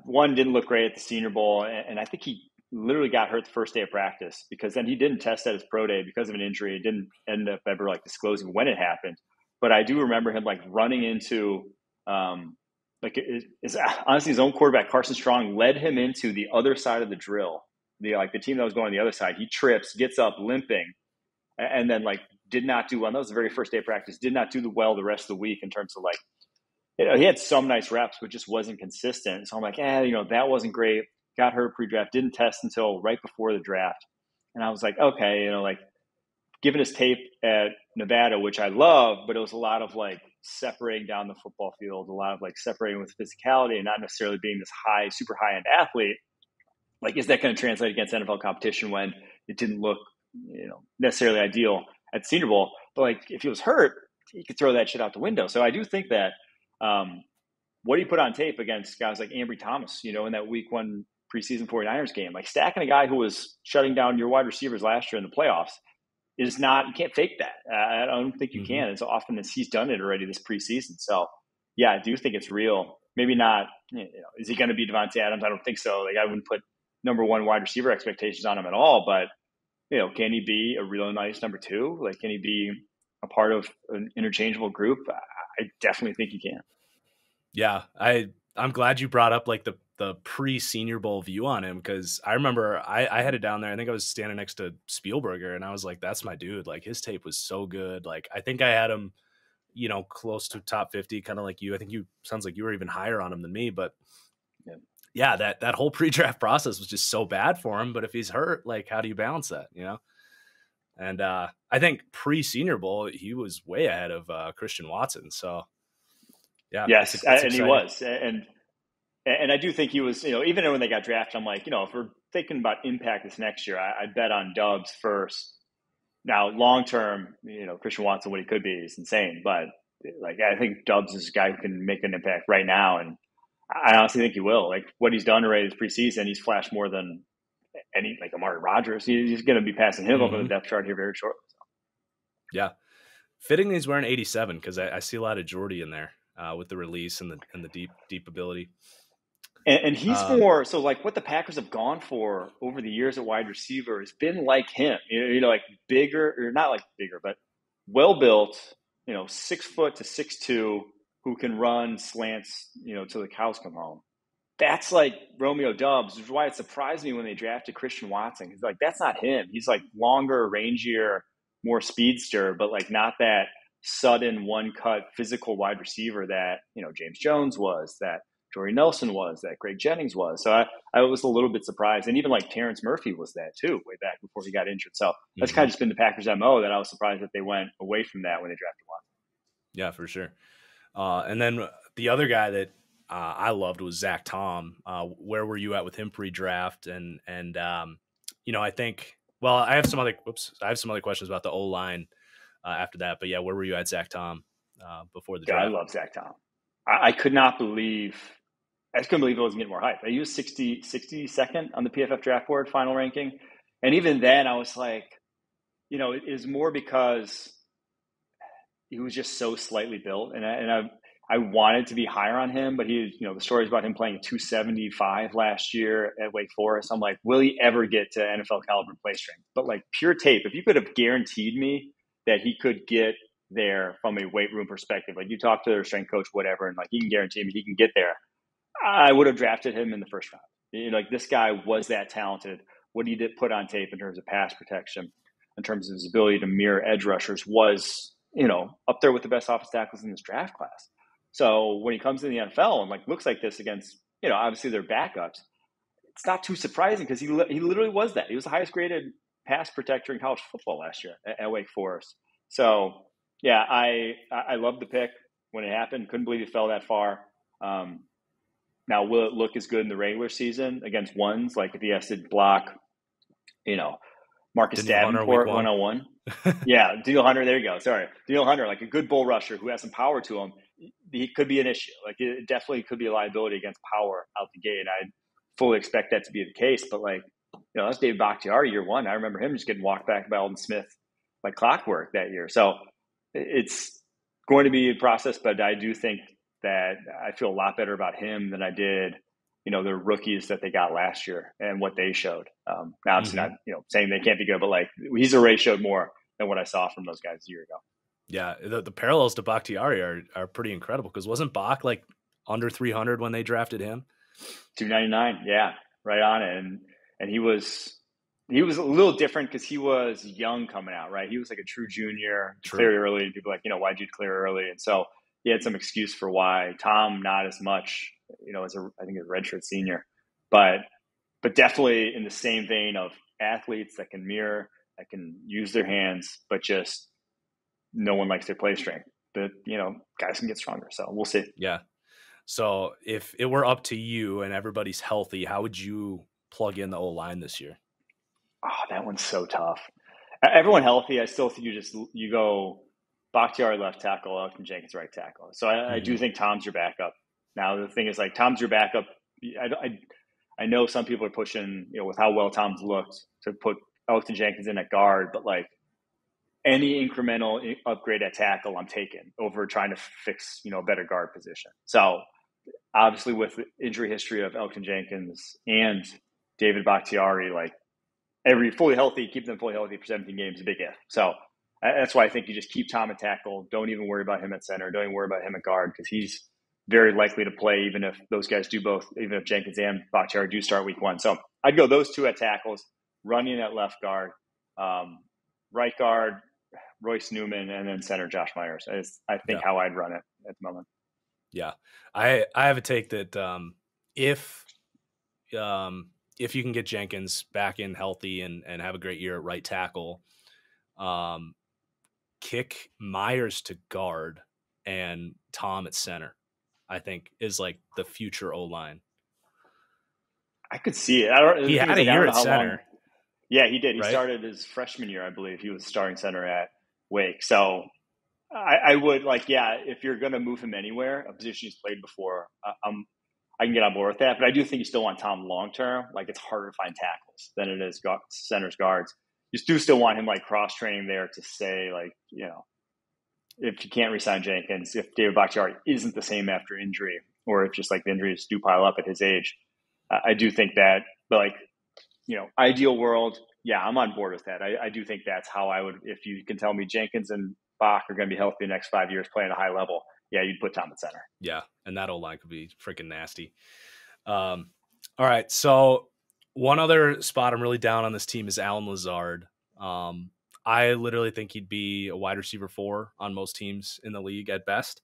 Speaker 2: one, didn't look great at the Senior Bowl, and I think he literally got hurt the first day of practice, because then he didn't test at his pro day because of an injury. It didn't end up ever like disclosing when it happened, but I do remember him like running into honestly, his own quarterback, Carson Strong, led him into the other side of the drill. The team that was going on the other side, he trips, gets up limping, and then like did not do well. That was the very first day of practice. Did not do well the rest of the week in terms of like, he had some nice reps, but just wasn't consistent. So I'm like, that wasn't great. got hurt pre-draft, didn't test until right before the draft. And I was like, okay, like given his tape at Nevada, which I love, but it was a lot of like separating down the football field, a lot of like separating with physicality and not necessarily being this super high end athlete. Like, is that going to translate against NFL competition when it didn't look, necessarily ideal at the Senior Bowl? But like, if he was hurt, he could throw that shit out the window. So I do think that what he put on tape against guys like Ambry Thomas, in that week 1 preseason 49ers game, like stacking a guy who was shutting down your wide receivers last year in the playoffs, is not, you can't fake that. I don't think you can as often as he's done it already this preseason. So yeah, I do think it's real. Maybe not, is he going to be Devontae Adams? I don't think so. Like I wouldn't put number 1 wide receiver expectations on him at all, but can he be a real nice number 2? Like, can he be a part of an interchangeable group? I definitely think he can.
Speaker 1: Yeah. I'm glad you brought up like the pre-Senior Bowl view on him, because I remember I headed down there. I think I was standing next to Spielberger, and I was like, that's my dude. Like his tape was so good. Like I think I had him, close to top 50, kind of like you. I think sounds like you were even higher on him than me, but yeah, that whole pre-draft process was just so bad for him. But if he's hurt, like how do you balance that, And I think pre-Senior Bowl, he was way ahead of Christian Watson. So yeah.
Speaker 2: Yes, and he was. And I do think he was, even when they got drafted, I'm like, if we're thinking about impact this next year, I bet on Dubs first. Now, long term, Christian Watson, what he could be is insane. But like, I think Dubs is a guy who can make an impact right now. And I honestly think he will. Like what he's done already this preseason, he's flashed more than any, like Amari Rodgers. He's going to be passing him over the depth chart here very shortly. So.
Speaker 1: Yeah. Fitting he's wearing 87, because I see a lot of Jordy in there with the release and the deep ability.
Speaker 2: And he's more, so like what the Packers have gone for over the years at wide receiver has been like him, like bigger, or not like bigger, but well-built, 6 foot to 6'2", who can run slants, till the cows come home. That's like Romeo Dubs, which is why it surprised me when they drafted Christian Watson. He's like, that's not him. He's like longer, rangier, more speedster, but like not that sudden one-cut physical wide receiver that, James Jones was, that Jordy Nelson was, that Greg Jennings was. So I was a little bit surprised. And even like Terrence Murphy was that too, way back before he got injured. So that's kind of just been the Packers' MO, that I was surprised that they went away from that when they drafted Watson.
Speaker 1: Yeah, for sure. And then the other guy that I loved was Zach Tom. Where were you at with him pre-draft? And I think, well, I have some other questions about the O-line after that. But yeah, where were you at Zach Tom before the draft?
Speaker 2: I love Zach Tom. I couldn't believe it wasn't getting more hype. He was 62nd on the PFF draft board final ranking. And even then I was like, it is more because he was just so slightly built. And I wanted to be higher on him, but he, the stories about him playing 275 last year at Wake Forest. I'm like, will he ever get to NFL caliber play strength? But like pure tape, if you could have guaranteed me that he could get there from a weight room perspective, like you talk to their strength coach, whatever, and like you can guarantee me he can get there, I would have drafted him in the first round. Like this guy was that talented. What he did put on tape in terms of pass protection, in terms of his ability to mirror edge rushers, was up there with the best offensive tackles in this draft class. So when he comes in the NFL and like looks like this against obviously their backups, it's not too surprising, because he literally was that. He was the highest graded pass protector in college football last year at Wake Forest. So yeah, I loved the pick when it happened. Couldn't believe he fell that far. Now, will it look as good in the regular season against ones? Like if he has to block, Marcus Davenport 101. Yeah, Daniel Hunter. There you go. Sorry. Daniel Hunter, like a good bull rusher who has some power to him. He could be an issue. Like it definitely could be a liability against power out the gate. And I fully expect that to be the case. But like, that's David Bakhtiari year one. I remember him just getting walked back by Alden Smith like clockwork that year. So it's going to be a process, but I do think that I feel a lot better about him than I did, the rookies that they got last year and what they showed. Now, obviously not, saying they can't be good, but like he's already showed more than what I saw from those guys a year ago.
Speaker 1: Yeah, the parallels to Bakhtiari are pretty incredible, because wasn't Bach like under 300 when they drafted him?
Speaker 2: 299, yeah, right on it. And he was a little different because he was young coming out, right? He was like a true junior, declared early, and people were like, why'd you declare early? And so he had some excuse for why. Tom, not as much, as I think a redshirt senior. But but definitely in the same vein of athletes that can mirror, that can use their hands, but just no one likes their play strength. But, guys can get stronger. So we'll see.
Speaker 1: Yeah. So if it were up to you and everybody's healthy, how would you plug in the O-line this year?
Speaker 2: Oh, that one's so tough. Everyone healthy, I still think you go Bakhtiari left tackle, Elton Jenkins right tackle. So I do think Tom's your backup. Now the thing is, like, Tom's your backup. I know some people are pushing, with how well Tom's looked, to put Elton Jenkins in at guard, but like any incremental upgrade at tackle, I'm taking over trying to fix, a better guard position. So obviously with the injury history of Elton Jenkins and David Bakhtiari, like keep them fully healthy for 17 games is a big if. So that's why I think you just keep Tom at tackle. Don't even worry about him at center. Don't even worry about him at guard, because he's very likely to play even if those guys do both, even if Jenkins and Bakhtiari do start week 1. So I'd go those two at tackles, Running at left guard, right guard, Royce Newman, and then center Josh Myers. I think how I'd run it at the moment.
Speaker 1: Yeah. I have a take that if you can get Jenkins back in healthy and have a great year at right tackle, kick Myers to guard and Tom at center, I think is like the future O-line.
Speaker 2: I could see it.
Speaker 1: He had a year at center.
Speaker 2: Yeah, he did. He
Speaker 1: right?
Speaker 2: started his freshman year, I believe. He was starting center at Wake. So I would if you're going to move him anywhere, a position he's played before, I can get on board with that. But I do think you still want Tom long term. Like, it's harder to find tackles than it is centers, guards. You do still want him like cross training there to say, like, if you can't resign Jenkins, if David Bakhtiari isn't the same after injury, or if just like the injuries do pile up at his age, I do think that. But like, ideal world, yeah, I'm on board with that. I do think that's how I would. If you can tell me Jenkins and Bach are going to be healthy the next 5 years, playing at a high level, yeah, you'd put Tom at center.
Speaker 1: Yeah, and that O-line could be freaking nasty. All right, so one other spot I'm really down on this team is Alan Lazard. I literally think he'd be a wide receiver 4 on most teams in the league at best.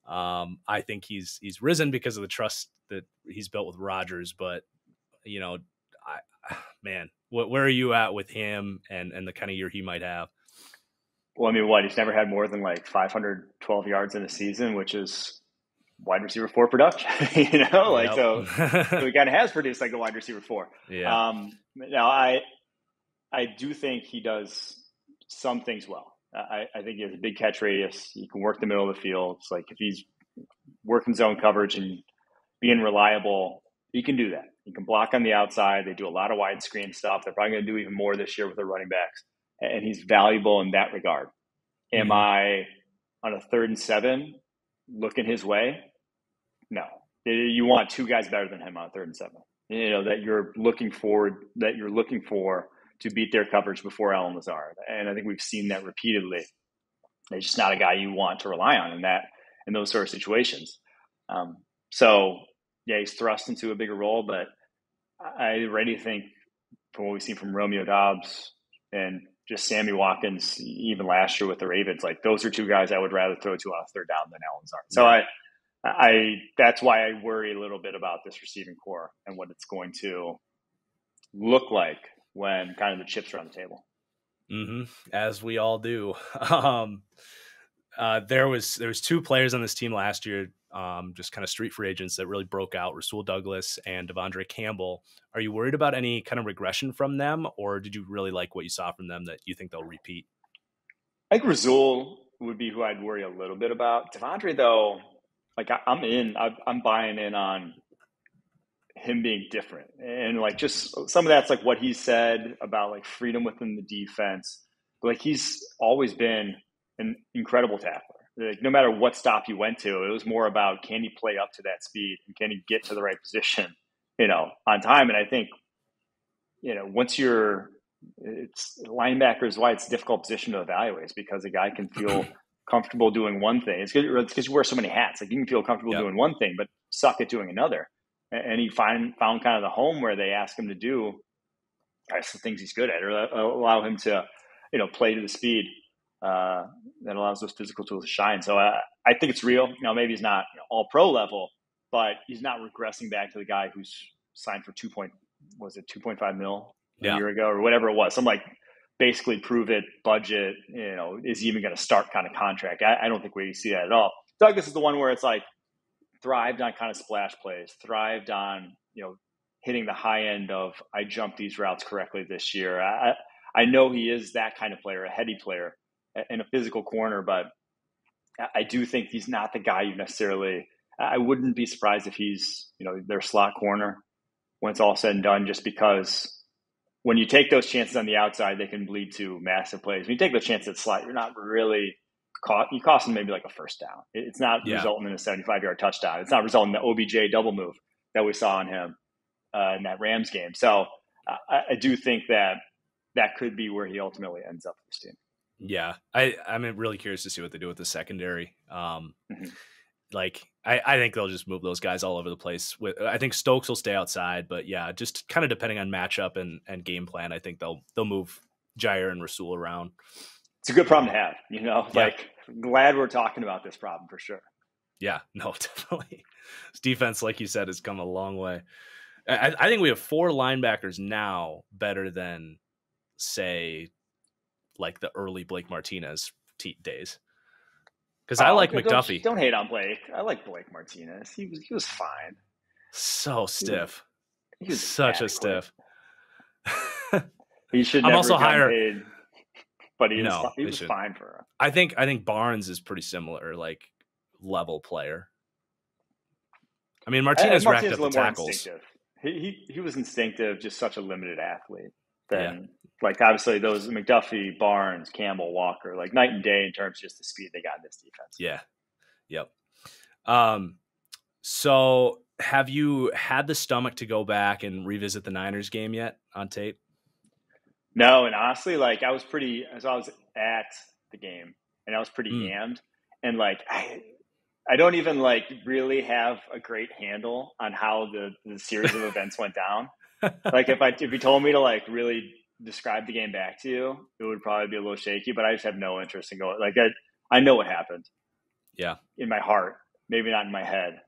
Speaker 1: I think he's risen because of the trust that he's built with Rodgers, but where are you at with him and the kind of year he might have?
Speaker 2: Well, I mean, he's never had more than like 512 yards in a season, which is wide receiver 4 production, so he kind of has produced like a wide receiver 4.
Speaker 1: Yeah.
Speaker 2: Now I do think he does some things well. I think he has a big catch radius. He can work the middle of the field. It's like if he's working zone coverage and being reliable, he can do that. He can block on the outside. They do a lot of wide screen stuff. They're probably going to do even more this year with their running backs. And he's valuable in that regard. Am I on a 3rd and 7 looking his way? No. You want 2 guys better than him on a 3rd and 7. That you're looking for to beat their coverage before Alan Lazard. And I think we've seen that repeatedly. He's just not a guy you want to rely on in those sort of situations. He's thrust into a bigger role, but I already think from what we've seen from Romeo Doubs and just Sammy Watkins, even last year with the Ravens, like those are 2 guys I would rather throw to on a 3rd down than Alan Lazard. So that's why I worry a little bit about this receiving core and what it's going to look like when kind of the chips are on the table.
Speaker 1: Mm-hmm. As we all do. There was 2 players on this team last year, just kind of street free agents that really broke out, Rasul Douglas and Devondre Campbell. Are you worried about any kind of regression from them, or did you really like what you saw from them that you think they'll repeat?
Speaker 2: I think Rasul would be who I'd worry a little bit about. Devondre, though, like I'm buying in on him being different. And like just some of that's like what he said about like freedom within the defense. But like he's always been an incredible tackler. Like no matter what stop he went to, it was more about can he play up to that speed and can he get to the right position, on time. And I think, once it's linebackers, why it's a difficult position to evaluate is because a guy can feel comfortable doing one thing. It's because you wear so many hats. Like you can feel comfortable doing one thing, but suck at doing another. And he found kind of the home where they ask him to do the things he's good at, or allow him to, play to the speed that allows those physical tools to shine. So I think it's real. Maybe he's not all pro level, but he's not regressing back to the guy who's signed for $2.5 was it 2.5 mil a
Speaker 1: Yeah.
Speaker 2: year ago or whatever it was. Some like basically prove it budget, is even going to start kind of contract. I don't think we see that at all. Douglas is the one where it's like thrived on kind of splash plays, thrived on, hitting the high end of I jumped these routes correctly this year. I know he is that kind of player, a heady player and a physical corner, but I do think he's not the guy you necessarily. I wouldn't be surprised if he's, their slot corner when it's all said and done, just because when you take those chances on the outside, they can lead to massive plays. When you take those chances at slot, you're not really you cost them maybe like a first down. It's not resulting in a 75-yard touchdown. It's not resulting in the OBJ double move that we saw on him in that Rams game. So I do think that could be where he ultimately ends up with this team.
Speaker 1: Yeah, I'm really curious to see what they do with the secondary. Like, I think they'll just move those guys all over the place. I think Stokes will stay outside, but yeah, just kind of depending on matchup and game plan, I think they'll move Jair and Rasul around.
Speaker 2: It's a good problem to have, like glad we're talking about this problem for sure.
Speaker 1: Yeah, no, definitely. This defense, like you said, has come a long way. I think we have 4 linebackers now better than, say, like the early Blake Martinez days. Because I like McDuffie.
Speaker 2: Don't hate on Blake. I like Blake Martinez. He was fine.
Speaker 1: So stiff.
Speaker 2: He was
Speaker 1: such
Speaker 2: adequate.
Speaker 1: a stiff.
Speaker 2: He should.
Speaker 1: I'm
Speaker 2: never
Speaker 1: also higher.
Speaker 2: Paid, but he was fine for him.
Speaker 1: I think Barnes is pretty similar, like level player. I mean, Martinez racked up the tackles.
Speaker 2: He was instinctive, just such a limited athlete. Then, like obviously those McDuffie, Barnes, Campbell, Walker, like night and day in terms of just the speed they got in this defense.
Speaker 1: Yeah. Yep. So have you had the stomach to go back and revisit the Niners game yet on tape?
Speaker 2: No, and honestly, like I was at the game and I was pretty yammed, and like I don't even like really have a great handle on how the series of events went down. Like if you told me to like really describe the game back to you, it would probably be a little shaky, but I just have no interest in going like I know what happened.
Speaker 1: Yeah.
Speaker 2: In my heart, maybe not in my head.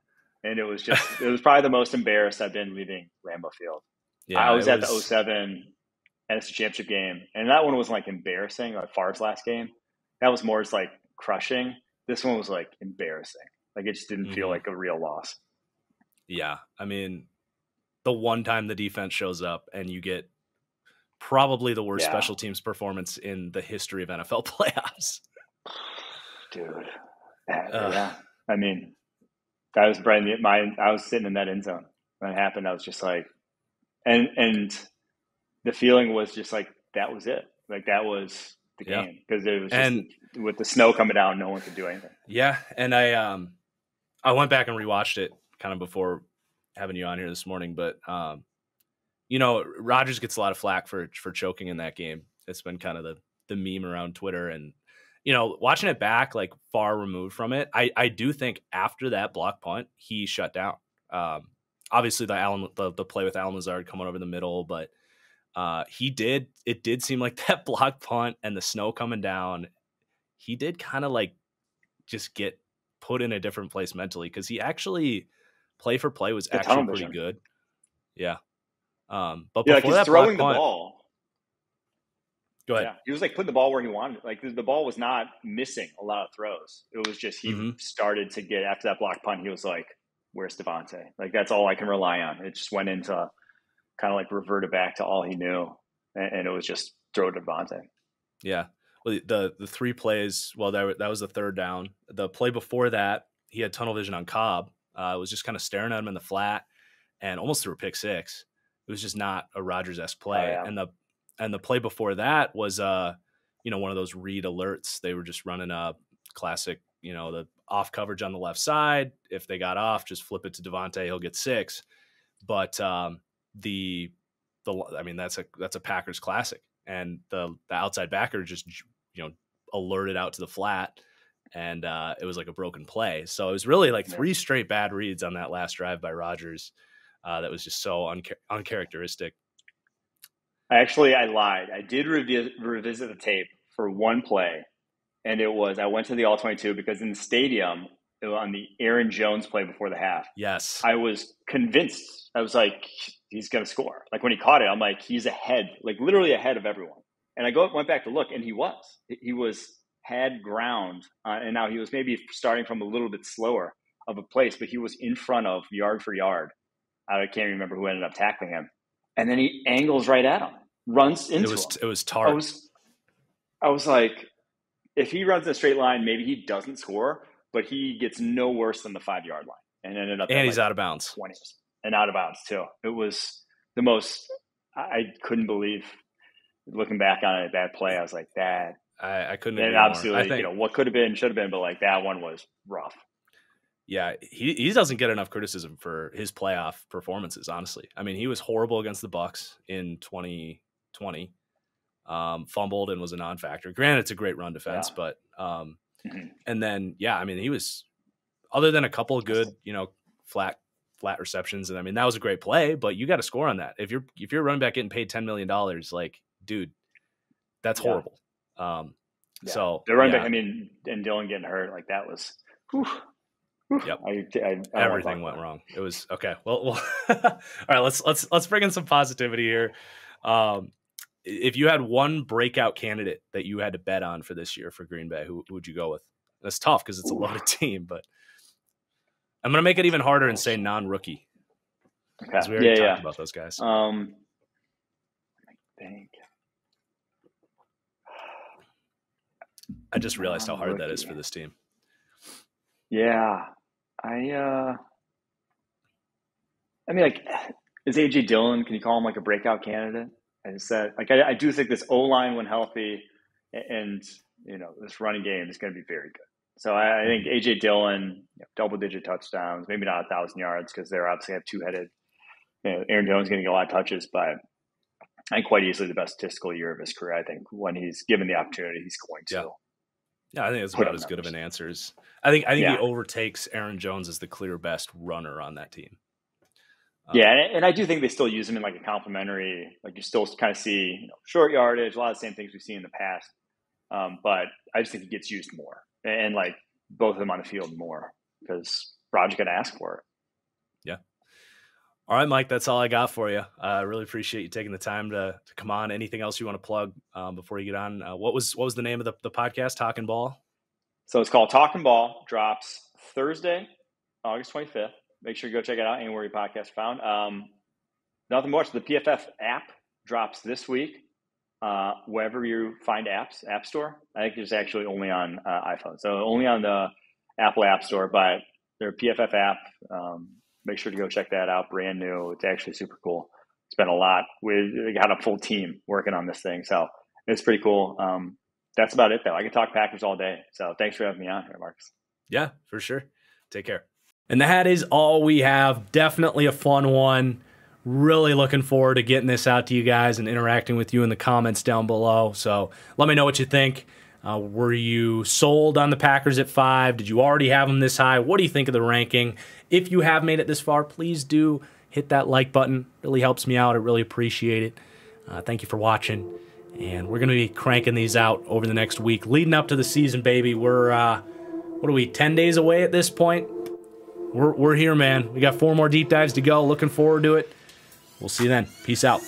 Speaker 2: And it was probably the most embarrassed I've been leaving Lambeau Field. Yeah, I was at the 2007 NFC Championship game, and that one wasn't like embarrassing, like Favre's last game. That was more just like crushing. This one was like embarrassing. Like it just didn't feel like a real loss.
Speaker 1: Yeah. I mean, the one time the defense shows up and you get probably the worst special teams performance in the history of NFL playoffs.
Speaker 2: Dude. Yeah. I mean, that was I was sitting in that end zone when it happened. I was just like, and the feeling was just like, that was it. Like that was the game. Because it was just with the snow coming down, no one could do anything. Yeah.
Speaker 1: And I went back and rewatched it kind of before having you on here this morning, but Rodgers gets a lot of flack for choking in that game. It's been kind of the meme around Twitter, and watching it back, like far removed from it, I do think after that block punt, he shut down. Obviously the play with Allen Lazard coming over the middle, but it did seem like that block punt and the snow coming down, he did kind of like just get put in a different place mentally, because he actually play for play was actually pretty good. Yeah. But before that
Speaker 2: throwing
Speaker 1: punt,
Speaker 2: the ball.
Speaker 1: Go ahead.
Speaker 2: Yeah, he was like putting the ball where he wanted. Like the ball was not missing a lot of throws. It was just he started to get after that block punt. He was like, "Where's Devontae?" Like that's all I can rely on. It just went into kind of like reverted back to all he knew, and it was just throw to Devontae.
Speaker 1: Yeah. Well, the 3 plays. Well, that was the third down. The play before that, he had tunnel vision on Cobb. Was just kind of staring at him in the flat and almost threw a pick 6. It was just not a Rodgers-esque play.
Speaker 2: Oh, yeah.
Speaker 1: And the play before that was one of those read alerts. They were just running a classic, the off coverage on the left side. If they got off, just flip it to Devontae, he'll get 6. But I mean that's a Packers classic. And the outside backer just alerted out to the flat, and it was like a broken play. So it was really like 3 straight bad reads on that last drive by Rodgers. That was just so uncharacteristic.
Speaker 2: I lied. I did revisit the tape for one play, and it was I went to the All-22 because in the stadium on the Aaron Jones play before the half.
Speaker 1: Yes.
Speaker 2: I was convinced. I was like, he's going to score. Like when he caught it, I'm like, he's ahead, like literally ahead of everyone. And I went back to look, and he had ground, and now he was maybe starting from a little bit slower of a place, but he was in front of yard for yard. I can't remember who ended up tackling him. And then he angles right at him, runs into him.
Speaker 1: It was Tart.
Speaker 2: I was like, if he runs in a straight line, maybe he doesn't score, but he gets no worse than the 5-yard line, and ended up.
Speaker 1: And he's out of bounds.
Speaker 2: 20 and out of bounds too. It was the most. I couldn't believe. Looking back on it, that play, I was like, that.
Speaker 1: I couldn't.
Speaker 2: And obviously, what could have been, should have been, but like that one was rough.
Speaker 1: Yeah, he doesn't get enough criticism for his playoff performances. Honestly, I mean, he was horrible against the Bucs in 2020. Fumbled and was a non-factor. Granted, it's a great run defense, but and then I mean, he was, other than a couple of good, flat receptions, and I mean that was a great play, but you got to score on that. If you're running back getting paid $10 million, like, dude, that's horrible. So the
Speaker 2: running back, I mean, and Dylan getting hurt, like that was. Whew.
Speaker 1: Yep. Everything went wrong. It was okay. Well, all right. Let's bring in some positivity here. If you had one breakout candidate that you had to bet on for this year for Green Bay, who would you go with? That's tough because it's a loaded team, but I'm gonna make it even harder and say non-rookie.
Speaker 2: Okay.
Speaker 1: We already talked about those guys.
Speaker 2: I think.
Speaker 1: I just realized how hard that is for this team.
Speaker 2: Yeah. I mean, like, is AJ Dillon? Can you call him like a breakout candidate? I said, like, I do think this O-line, when healthy, and this running game is going to be very good. So I think AJ Dillon, double-digit touchdowns, maybe not 1,000 yards because they're obviously have two-headed. Aaron Jones going to get a lot of touches, but I think quite easily the best statistical year of his career. I think when he's given the opportunity, he's going to.
Speaker 1: Yeah, I think it's about as good of an answer as I think he overtakes Aaron Jones as the clear best runner on that team.
Speaker 2: And I do think they still use him in like a complementary, like you still kind of see short yardage, a lot of the same things we've seen in the past. But I just think he gets used more, and like both of them on the field more because Rod's going to ask for it. Yeah.
Speaker 1: All right, Mike, that's all I got for you. I really appreciate you taking the time to come on. Anything else you want to plug before you get on? What was the name of the podcast, Talking Ball?
Speaker 2: So it's called Talking Ball. Drops Thursday, August 25th. Make sure you go check it out anywhere your podcast found. Nothing much. The PFF app drops this week. Wherever you find apps, App Store. I think it's actually only on iPhone. So only on the Apple App Store, but their PFF app. Make sure to go check that out. Brand new. It's actually super cool. It's been a lot. We got a full team working on this thing. So it's pretty cool. That's about it, though. I could talk Packers all day. So thanks for having me on here, Marcus.
Speaker 1: Yeah, for sure. Take care. And that is all we have. Definitely a fun one. Really looking forward to getting this out to you guys and interacting with you in the comments down below. So let me know what you think. Were you sold on the Packers at 5? Did you already have them this high? What do you think of the ranking? If you have made it this far, please do hit that like button. It really helps me out. I really appreciate it. Thank you for watching. And we're going to be cranking these out over the next week. Leading up to the season, baby. We're, 10 days away at this point? We're here, man. We got 4 more deep dives to go. Looking forward to it. We'll see you then. Peace out.